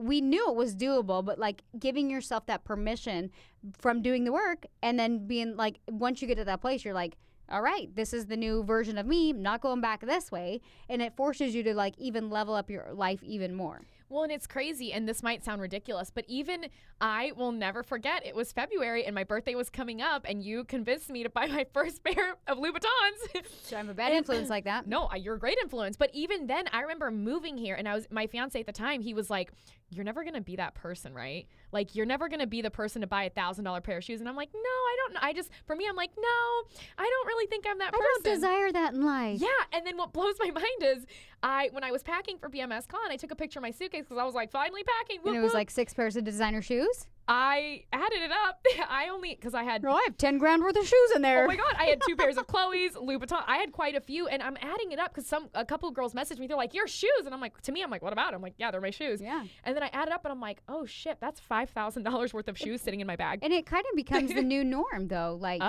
we knew it was doable, but like giving yourself that permission from doing the work and then being like, once you get to that place, you're like, all right, this is the new version of me, not going back this way. And it forces you to like even level up your life even more. Well, and it's crazy, and this might sound ridiculous, but even I will never forget, it was February, and my birthday was coming up, and you convinced me to buy my first pair of Louboutins. So I'm a bad influence like that. No, you're a great influence. But even then, I remember moving here, and my fiance at the time, he was like, you're never going to be that person, right? Like, you're never going to be the person to buy $1,000 pair of shoes. And I'm like, no, I don't know. For me, I'm like, no, I don't really think I'm that person. I don't desire that in life. Yeah. And then what blows my mind is when I was packing for BMS Con, I took a picture of my suitcase because I was like, finally packing. And it was like 6 pairs of designer shoes? I added it up. I had. Oh, I have 10 grand worth of shoes in there. Oh my God. I had 2 pairs of Chloe's, Louboutin. I had quite a few, and I'm adding it up because a couple of girls messaged me. They're like, your shoes. And I'm like, what about it? I'm like, yeah, they're my shoes. Yeah. And then I added up and I'm like, oh shit, that's $5,000 worth of shoes sitting in my bag. And it kind of becomes the new norm though. Like,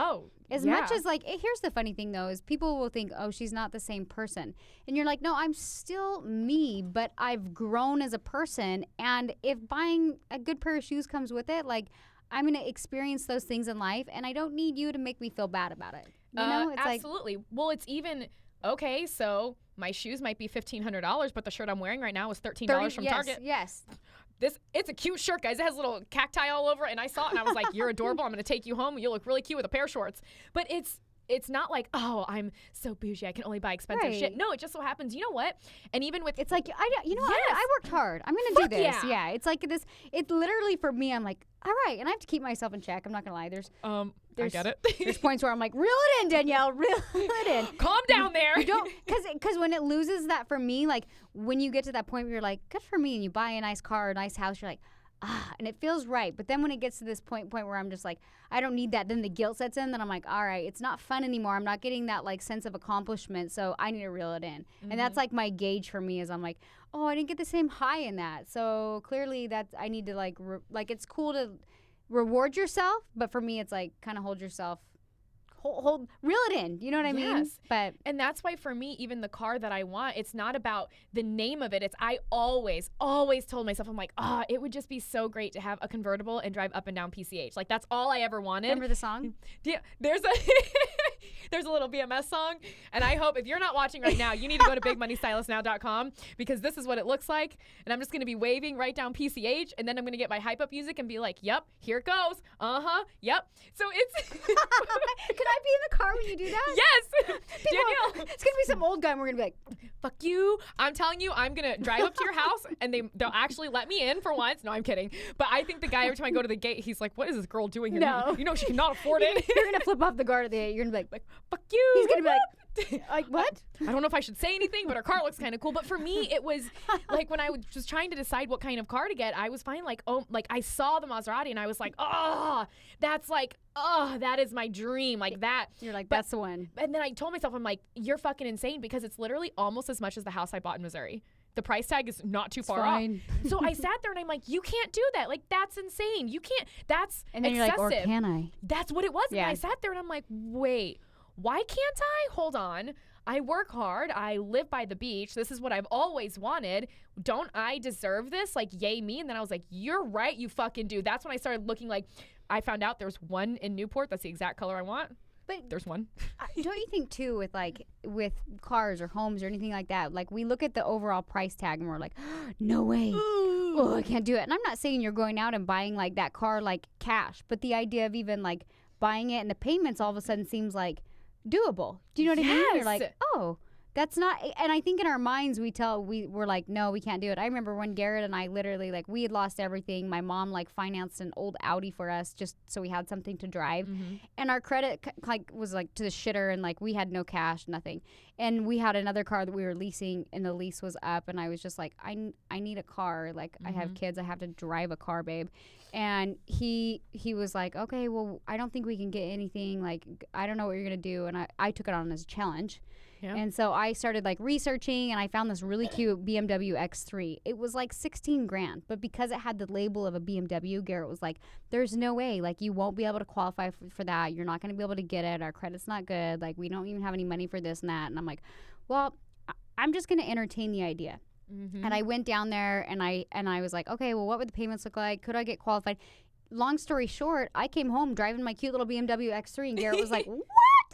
as much as like, here's the funny thing though, is people will think, oh, she's not the same person. And you're like, no, I'm still me, but I've grown as a person. And if buying a good pair of shoes comes with it, like, I'm going to experience those things in life, and I don't need you to make me feel bad about it. You know? It's absolutely. Well, it's even, okay, so my shoes might be $1,500, but the shirt I'm wearing right now is $13 from Target. Yes. It's a cute shirt, guys. It has little cacti all over it, and I saw it, and I was like, you're adorable. I'm going to take you home. You look really cute with a pair of shorts. But it's not like, oh, I'm so bougie, I can only buy expensive shit. No, it just so happens, you know what? And even with... It's like, I worked hard. I'm going to do this. Yeah. It's like this. It's literally for me, I'm like, all right. And I have to keep myself in check. I'm not going to lie. I get it. There's points where I'm like, reel it in, Danielle. Reel it in. Calm down there. You don't, because when it loses that for me, like when you get to that point where you're like, good for me, and you buy a nice car, a nice house, you're like, and it feels right. But then when it gets to this point where I'm just like, I don't need that, then the guilt sets in. Then I'm like, all right, it's not fun anymore. I'm not getting that like sense of accomplishment. So I need to reel it in. And that's like my gauge for me is I'm like, oh, I didn't get the same high in that. So clearly I need to like it's cool to reward yourself. But for me, it's like kind of hold yourself. Reel it in. You know what I mean? And that's why for me, even the car that I want, it's not about the name of it. I always told myself, I'm like, it would just be so great to have a convertible and drive up and down PCH. Like that's all I ever wanted. Remember the song? Yeah. There's a little BMS song. And I hope if you're not watching right now, you need to go to bigmoneystylistnow.com because this is what it looks like. And I'm just going to be waving right down PCH. And then I'm going to get my hype up music and be like, yep, here it goes. Yep. So it's... Can I be in the car when you do that? Yes. Danielle. It's going to be some old guy and we're going to be like, fuck you. I'm telling you, I'm going to drive up to your house and they'll actually let me in for once. No, I'm kidding. But I think the guy, every time I go to the gate, he's like, what is this girl doing here? No. You know she cannot afford it. You're going to flip off the guard at the gate. You're going to be like, fuck you. He's going to be like what? I don't know if I should say anything, but her car looks kind of cool. But for me, it was like when I was just trying to decide what kind of car to get, I was finding like I saw the Maserati and I was like, that is my dream. Like that. You're like, that's the one. And then I told myself, I'm like, you're fucking insane because it's literally almost as much as the house I bought in Missouri. The price tag is not too far off. So I sat there and I'm like, you can't do that. Like, that's insane. You can't. That's and then excessive. You're like, or can I? That's what it was. Yeah. And I sat there and I'm like, wait. Why can't I? Hold on. I work hard. I live by the beach. This is what I've always wanted. Don't I deserve this? Like, yay me. And then I was like, you're right. You fucking do. That's when I started looking like I found out there's one in Newport. That's the exact color I want. But there's one. Don't you think too with cars or homes or anything like that, like we look at the overall price tag and we're like, no way. Oh, I can't do it. And I'm not saying you're going out and buying like that car like cash, but the idea of even like buying it and the payments all of a sudden seems like doable. Do you know what I mean? You're like, oh, That's not, and I think in our minds we're like, no, we can't do it. I remember when Garrett and I literally, like, we had lost everything. My mom, like, financed an old Audi for us just so we had something to drive. And our credit, like, was, like, to the shitter, and, like, we had no cash, nothing. And we had another car that we were leasing, and the lease was up, and I was just like, I need a car. Like, I have kids. I have to drive a car, babe. And he was like, okay, well, I don't think we can get anything. Like, I don't know what you're going to do. And I took it on as a challenge. Yeah. And so I started, like, researching, and I found this really cute BMW X3. It was like $16,000, but because it had the label of a BMW, Garrett was like, there's no way, like, you won't be able to qualify for that. You're not going to be able to get it. Our credit's not good. Like, we don't even have any money for this and that. And I'm like, well, I'm just going to entertain the idea. And I went down there, and I was like, okay, well, what would the payments look like? Could I get qualified? Long story short, I came home driving my cute little BMW X3, and Garrett was like, what?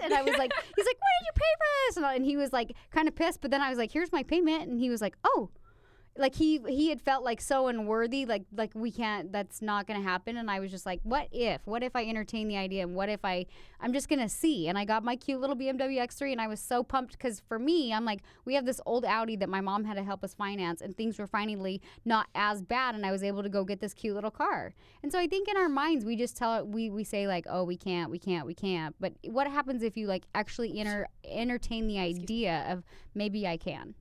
And I was like, he's like, why did you pay for this? And he was like kind of pissed, but then I was like, here's my payment. And he was like, oh. Like, he had felt like so unworthy, like we can't, that's not going to happen. And I was just like, what if I entertain the idea, and what if I'm just going to see. And I got my cute little BMW X3, and I was so pumped because for me, I'm like, we have this old Audi that my mom had to help us finance, and things were finally not as bad, and I was able to go get this cute little car. And so I think in our minds, we just tell it, we say like, oh, we can't. But what happens if you, like, actually entertain the idea of maybe I can?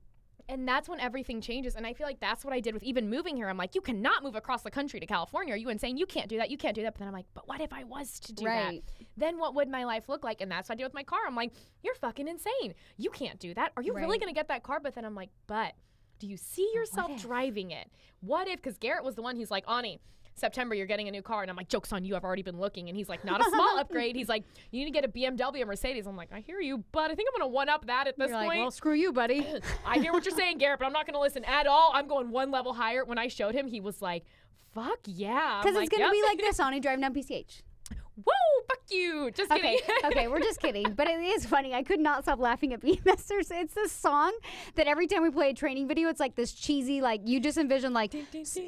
And that's when everything changes. And I feel like that's what I did with even moving here. I'm like, you cannot move across the country to California. Are you insane? You can't do that. But then I'm like, but what if I was to do that? Then what would my life look like? And that's what I did with my car. I'm like, you're fucking insane. You can't do that. Are you really going to get that car? But then I'm like, but do you see yourself driving it? What if? Because Garrett was the one, he's like, Ani, September, you're getting a new car. And I'm like, joke's on you, I've already been looking. And he's like, not a small upgrade. He's like, you need to get a BMW or Mercedes. I'm like, I hear you, but I think I'm going to one-up that at this point. Like, well, screw you, buddy. I hear what you're saying, Garrett, but I'm not going to listen at all. I'm going one level higher. When I showed him, he was like, fuck yeah. Because it's going to be like this, Ani, driving down PCH. Woo, fuck you. Just kidding. Okay, we're just kidding. But it is funny. I could not stop laughing at BMS. It's this song that every time we play a training video, it's like this cheesy, like, you just envision, like,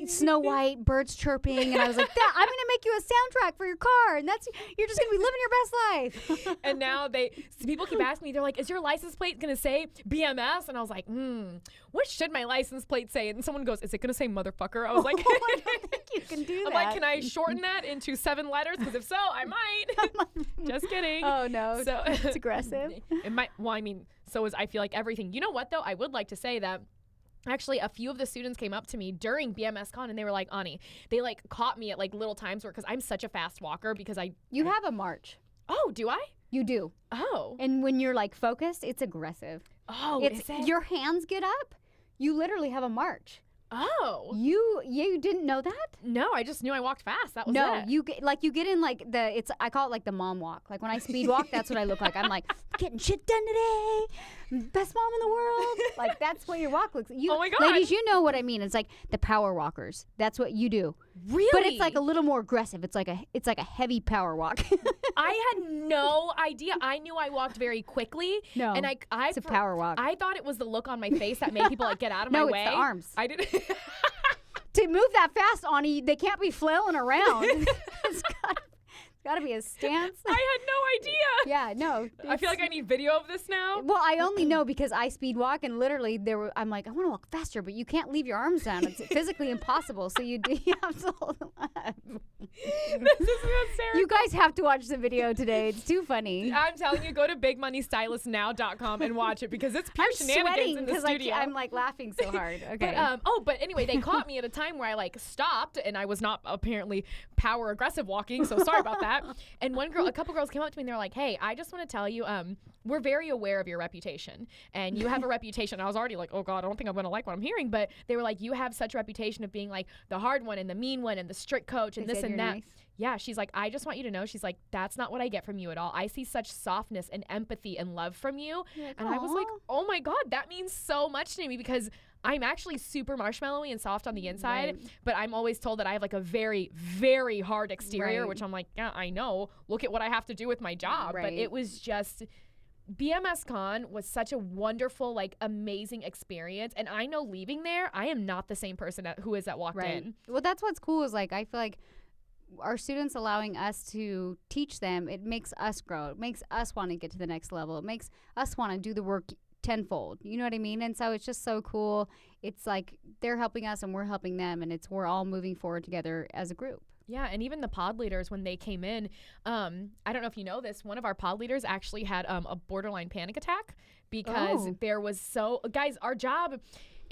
Snow White, birds chirping. And I was like, I'm going to make you a soundtrack for your car. And you're just going to be living your best life. And now people keep asking me, they're like, is your license plate going to say BMS? And I was like, what should my license plate say? And someone goes, is it going to say motherfucker? I was like, I don't think you can do that. I'm like, can I shorten that into 7 letters? Because if so, I might. Just kidding. Oh, no. So it's aggressive. It might. Well, I mean, so is I feel like everything. You know what, though? I would like to say that actually a few of the students came up to me during BMS Con, and they were like, Ani, they, like, caught me at, like, little times where, because I'm such a fast walker because You have a march. Oh, do I? You do. Oh. And when you're, like, focused, it's aggressive. Oh, is it? Your hands get up. You literally have a march. Oh. You didn't know that? No, I just knew I walked fast. That was no, it. you get in like I call it like the mom walk. Like when I speed walk, that's what I look like. I'm like, getting shit done today. Best mom in the world. Like that's what your walk looks like. Oh my God. Ladies, you know what I mean. It's like the power walkers. That's what you do. Really? But it's like a little more aggressive. It's like a heavy power walk. I had no idea. I knew I walked very quickly. No, and it's a power walk. I thought it was the look on my face that made people like get out of my way. No, it's the arms. I didn't. To move that fast, Ani, they can't be flailing around. It's got to be a stance. I had no idea. Yeah, no. I feel like I need video of this now. Well, I only know because I speed walk, and literally I'm like, I want to walk faster, but you can't leave your arms down. It's physically impossible. So you have to hold them up. This is hysterical. You guys have to watch the video today. It's too funny. I'm telling you, go to BigMoneyStylistNow.com and watch it because it's pure shenanigans in the studio. I'm like laughing so hard. Okay. But anyway, they caught me at a time where I like stopped, and I was not apparently power aggressive walking. So sorry about that. And a couple girls came up to me and they were like, hey, I just want to tell you, we're very aware of your reputation, and you have a reputation. I was already like, oh God, I don't think I'm going to like what I'm hearing. But they were like, you have such a reputation of being like the hard one and the mean one and the strict coach and this and that. Nice. Yeah, she's like, I just want you to know, she's like, that's not what I get from you at all. I see such softness and empathy and love from you. Like, and I was like, oh my God, that means so much to me because I'm actually super marshmallowy and soft on the inside, right. But I'm always told that I have like a very, very hard exterior, right. Which I'm like, yeah, I know. Look at what I have to do with my job. Right. But it was just, BMS Con was such a wonderful, like, amazing experience. And I know leaving there, I am not the same person who is that walked in. Well, that's what's cool is like, I feel like our students allowing us to teach them, it makes us grow. It makes us want to get to the next level. It makes us want to do the work tenfold. You know what I mean? And so it's just so cool. It's like they're helping us and we're helping them, and we're all moving forward together as a group. Yeah, and even the pod leaders, when they came in, I don't know if you know this, one of our pod leaders actually had a borderline panic attack because there was guys, our job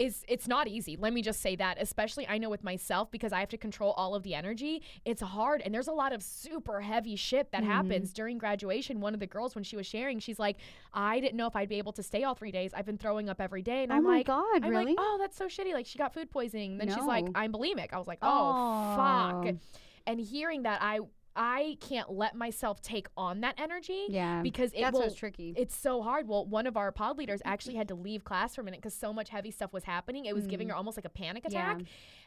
it's not easy. Let me just say that, especially I know with myself, because I have to control all of the energy. It's hard, and there's a lot of super heavy shit that happens during graduation. One of the girls, when she was sharing, she's like, I didn't know if I'd be able to stay all 3 days. I've been throwing up every day. And I'm like, God, I'm really? like, oh, that's so shitty. Like, she got food poisoning. Then she's like, I'm bulimic. I was like, oh, fuck. And hearing that, I can't let myself take on that energy because that's what's tricky. It's so hard. Well, one of our pod leaders actually had to leave class for a minute because so much heavy stuff was happening. It was giving her almost like a panic attack.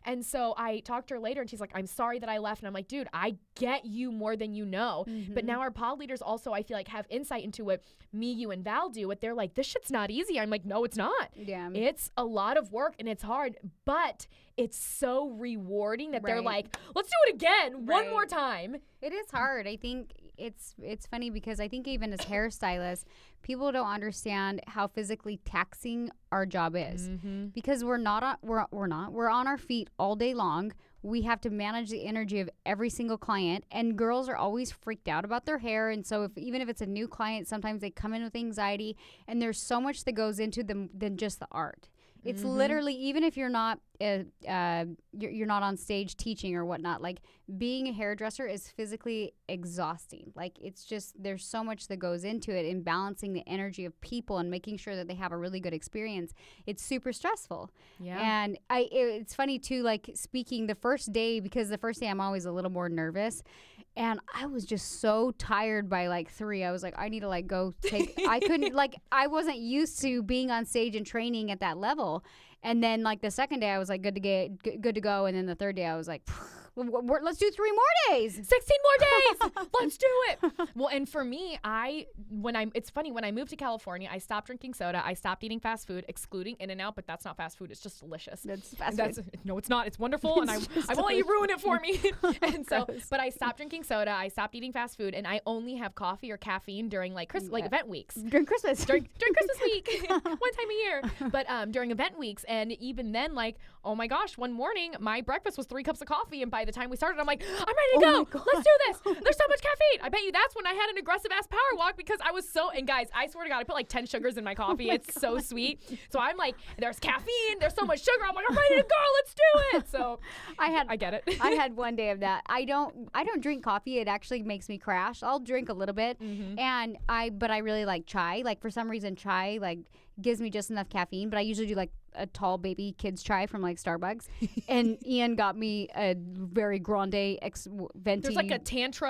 And so I talked to her later, and she's like, I'm sorry that I left. And I'm like, dude, I get you more than you know. But now our pod leaders also, I feel like, have insight into what me, you, and Val do. What they're like, this shit's not easy. I'm like, no, it's not. Yeah. It's a lot of work, and it's hard, but it's so rewarding that they're like, let's do it again one more time. It is hard. I think it's funny because I think even as hairstylists, people don't understand how physically taxing our job is because we're on our feet all day long. We have to manage the energy of every single client, and girls are always freaked out about their hair. And so even if it's a new client, sometimes they come in with anxiety, and there's so much that goes into them than just the art. It's literally, even if you're not you're not on stage teaching or whatnot, like being a hairdresser is physically exhausting. Like it's just, there's so much that goes into it in balancing the energy of people and making sure that they have a really good experience. It's super stressful. Yeah. And it's funny too, like speaking the first day, because the first day I'm always a little more nervous. And I was just so tired by like 3. I was like, I need to like go take, I couldn't, like, I wasn't used to being on stage and training at that level. And then like the second day I was like good to go. And then the third day I was like, let's do 3 more days. 16 more days. Let's do it. Well, and for me, it's funny, when I moved to California, I stopped drinking soda. I stopped eating fast food, excluding In-N-Out, but that's not fast food. It's just delicious. That's fast food. No, it's not. It's wonderful. And I won't let you ruin it for me. And so, but I stopped drinking soda. I stopped eating fast food, and I only have coffee or caffeine during like event weeks. During Christmas. During Christmas week. One time a year. But during event weeks, and even then, like, oh my gosh, one morning my breakfast was 3 cups of coffee, and by the time we started, I'm like, I'm ready to go. Let's do this. There's so much caffeine. I bet you that's when I had an aggressive ass power walk, because I was so, and guys, I swear to God, I put like 10 sugars in my coffee. It's so sweet. So I'm like, there's caffeine, there's so much sugar. I'm like, I'm ready to go. Let's do it. So I get it. I had one day of that. I don't drink coffee. It actually makes me crash. I'll drink a little bit, but I really like chai. Like for some reason, chai like gives me just enough caffeine, but I usually do like a tall baby kids chai from like Starbucks. And Ian got me a very grande venti. There's like a tanny.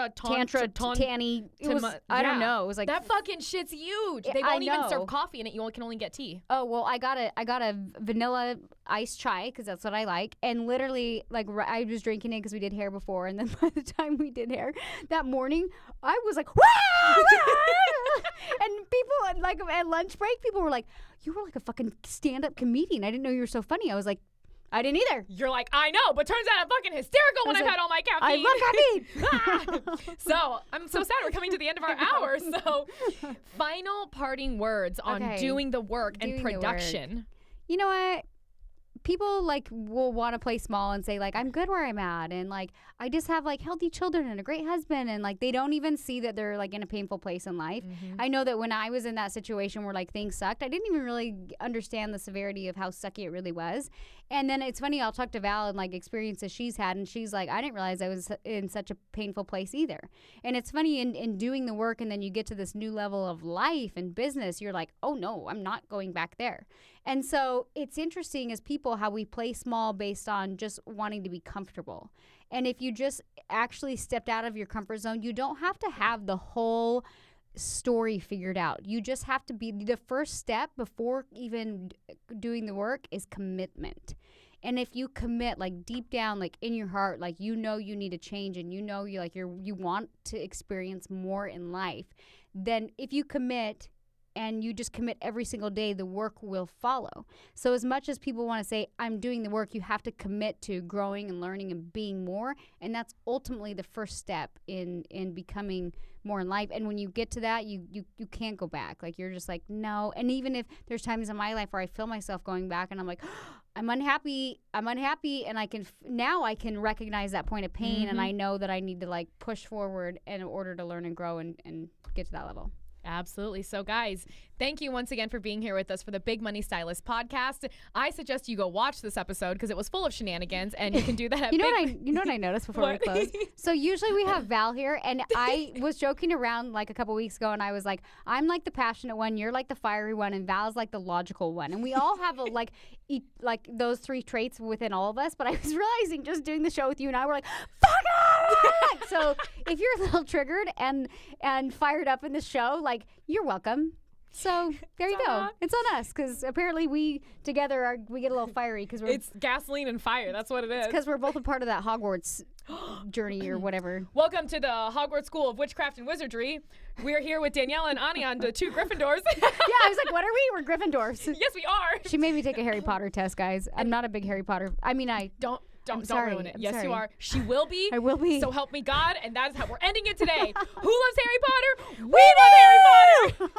I don't know. It was like that fucking shit's huge. They won't even serve coffee in it. You can only get tea. Oh well, I got a vanilla iced chai because that's what I like. And literally, like I was drinking it because we did hair before, and then by the time we did hair that morning, I was like, wah! And people like at lunch break, people were like, you were like a fucking stand-up comedian. I didn't know you were so funny. I was like, I didn't either. You're like, I know, but turns out I'm fucking hysterical when I've had all my caffeine. I love caffeine. So I'm so sad we're coming to the end of our hour. So final parting words on doing the work and production. You know what? People like will want to play small and say like, I'm good where I'm at, and like I just have like healthy children and a great husband, and like they don't even see that they're like in a painful place in life. I know that when I was in that situation where like things sucked, I didn't even really understand the severity of how sucky it really was. And then it's funny, I'll talk to Val and like experiences she's had, and she's like, I didn't realize I was in such a painful place either. And it's funny in doing the work, and then you get to this new level of life and business, you're like, oh no, I'm not going back there. And so it's interesting as people how we play small based on just wanting to be comfortable. And if you just actually stepped out of your comfort zone, you don't have to have the whole story figured out. You just have to be, the first step before even doing the work is commitment. And if you commit like deep down, like in your heart, like you know you need to change, and you know you want to experience more in life, then if you commit, and you just commit every single day, the work will follow. So as much as people want to say, I'm doing the work, you have to commit to growing and learning and being more. And that's ultimately the first step in becoming more in life. And when you get to that, you can't go back. Like, you're just like, no. And even if there's times in my life where I feel myself going back and I'm like, I'm unhappy, and now I can recognize that point of pain, and I know that I need to like push forward in order to learn and grow and get to that level. Absolutely. So guys, thank you once again for being here with us for the Big Money Stylist podcast. I suggest you go watch this episode because it was full of shenanigans, and you can do that at you know what I noticed before we close? So usually we have Val here, and I was joking around like a couple weeks ago, and I was like, I'm like the passionate one, you're like the fiery one, and Val's like the logical one. And we all have like those three traits within all of us, but I was realizing just doing the show with you and I were like, fuck it! So if you're a little triggered and fired up in the show, like, you're welcome. So there you go. It's on us, because apparently we together we get a little fiery because it's gasoline and fire. That's what it is. Because we're both a part of that Hogwarts journey or whatever. Welcome to the Hogwarts School of Witchcraft and Wizardry. We're here with Danielle and Ani on the 2 Gryffindors. Yeah, I was like, what are we? We're Gryffindors. Yes, we are. She made me take a Harry Potter test, guys. I'm not a big Harry Potter. I mean, Don't ruin it. Yes, you are. She will be. I will be. So help me God. And that is how we're ending it today. Who loves Harry Potter? We love Harry Potter.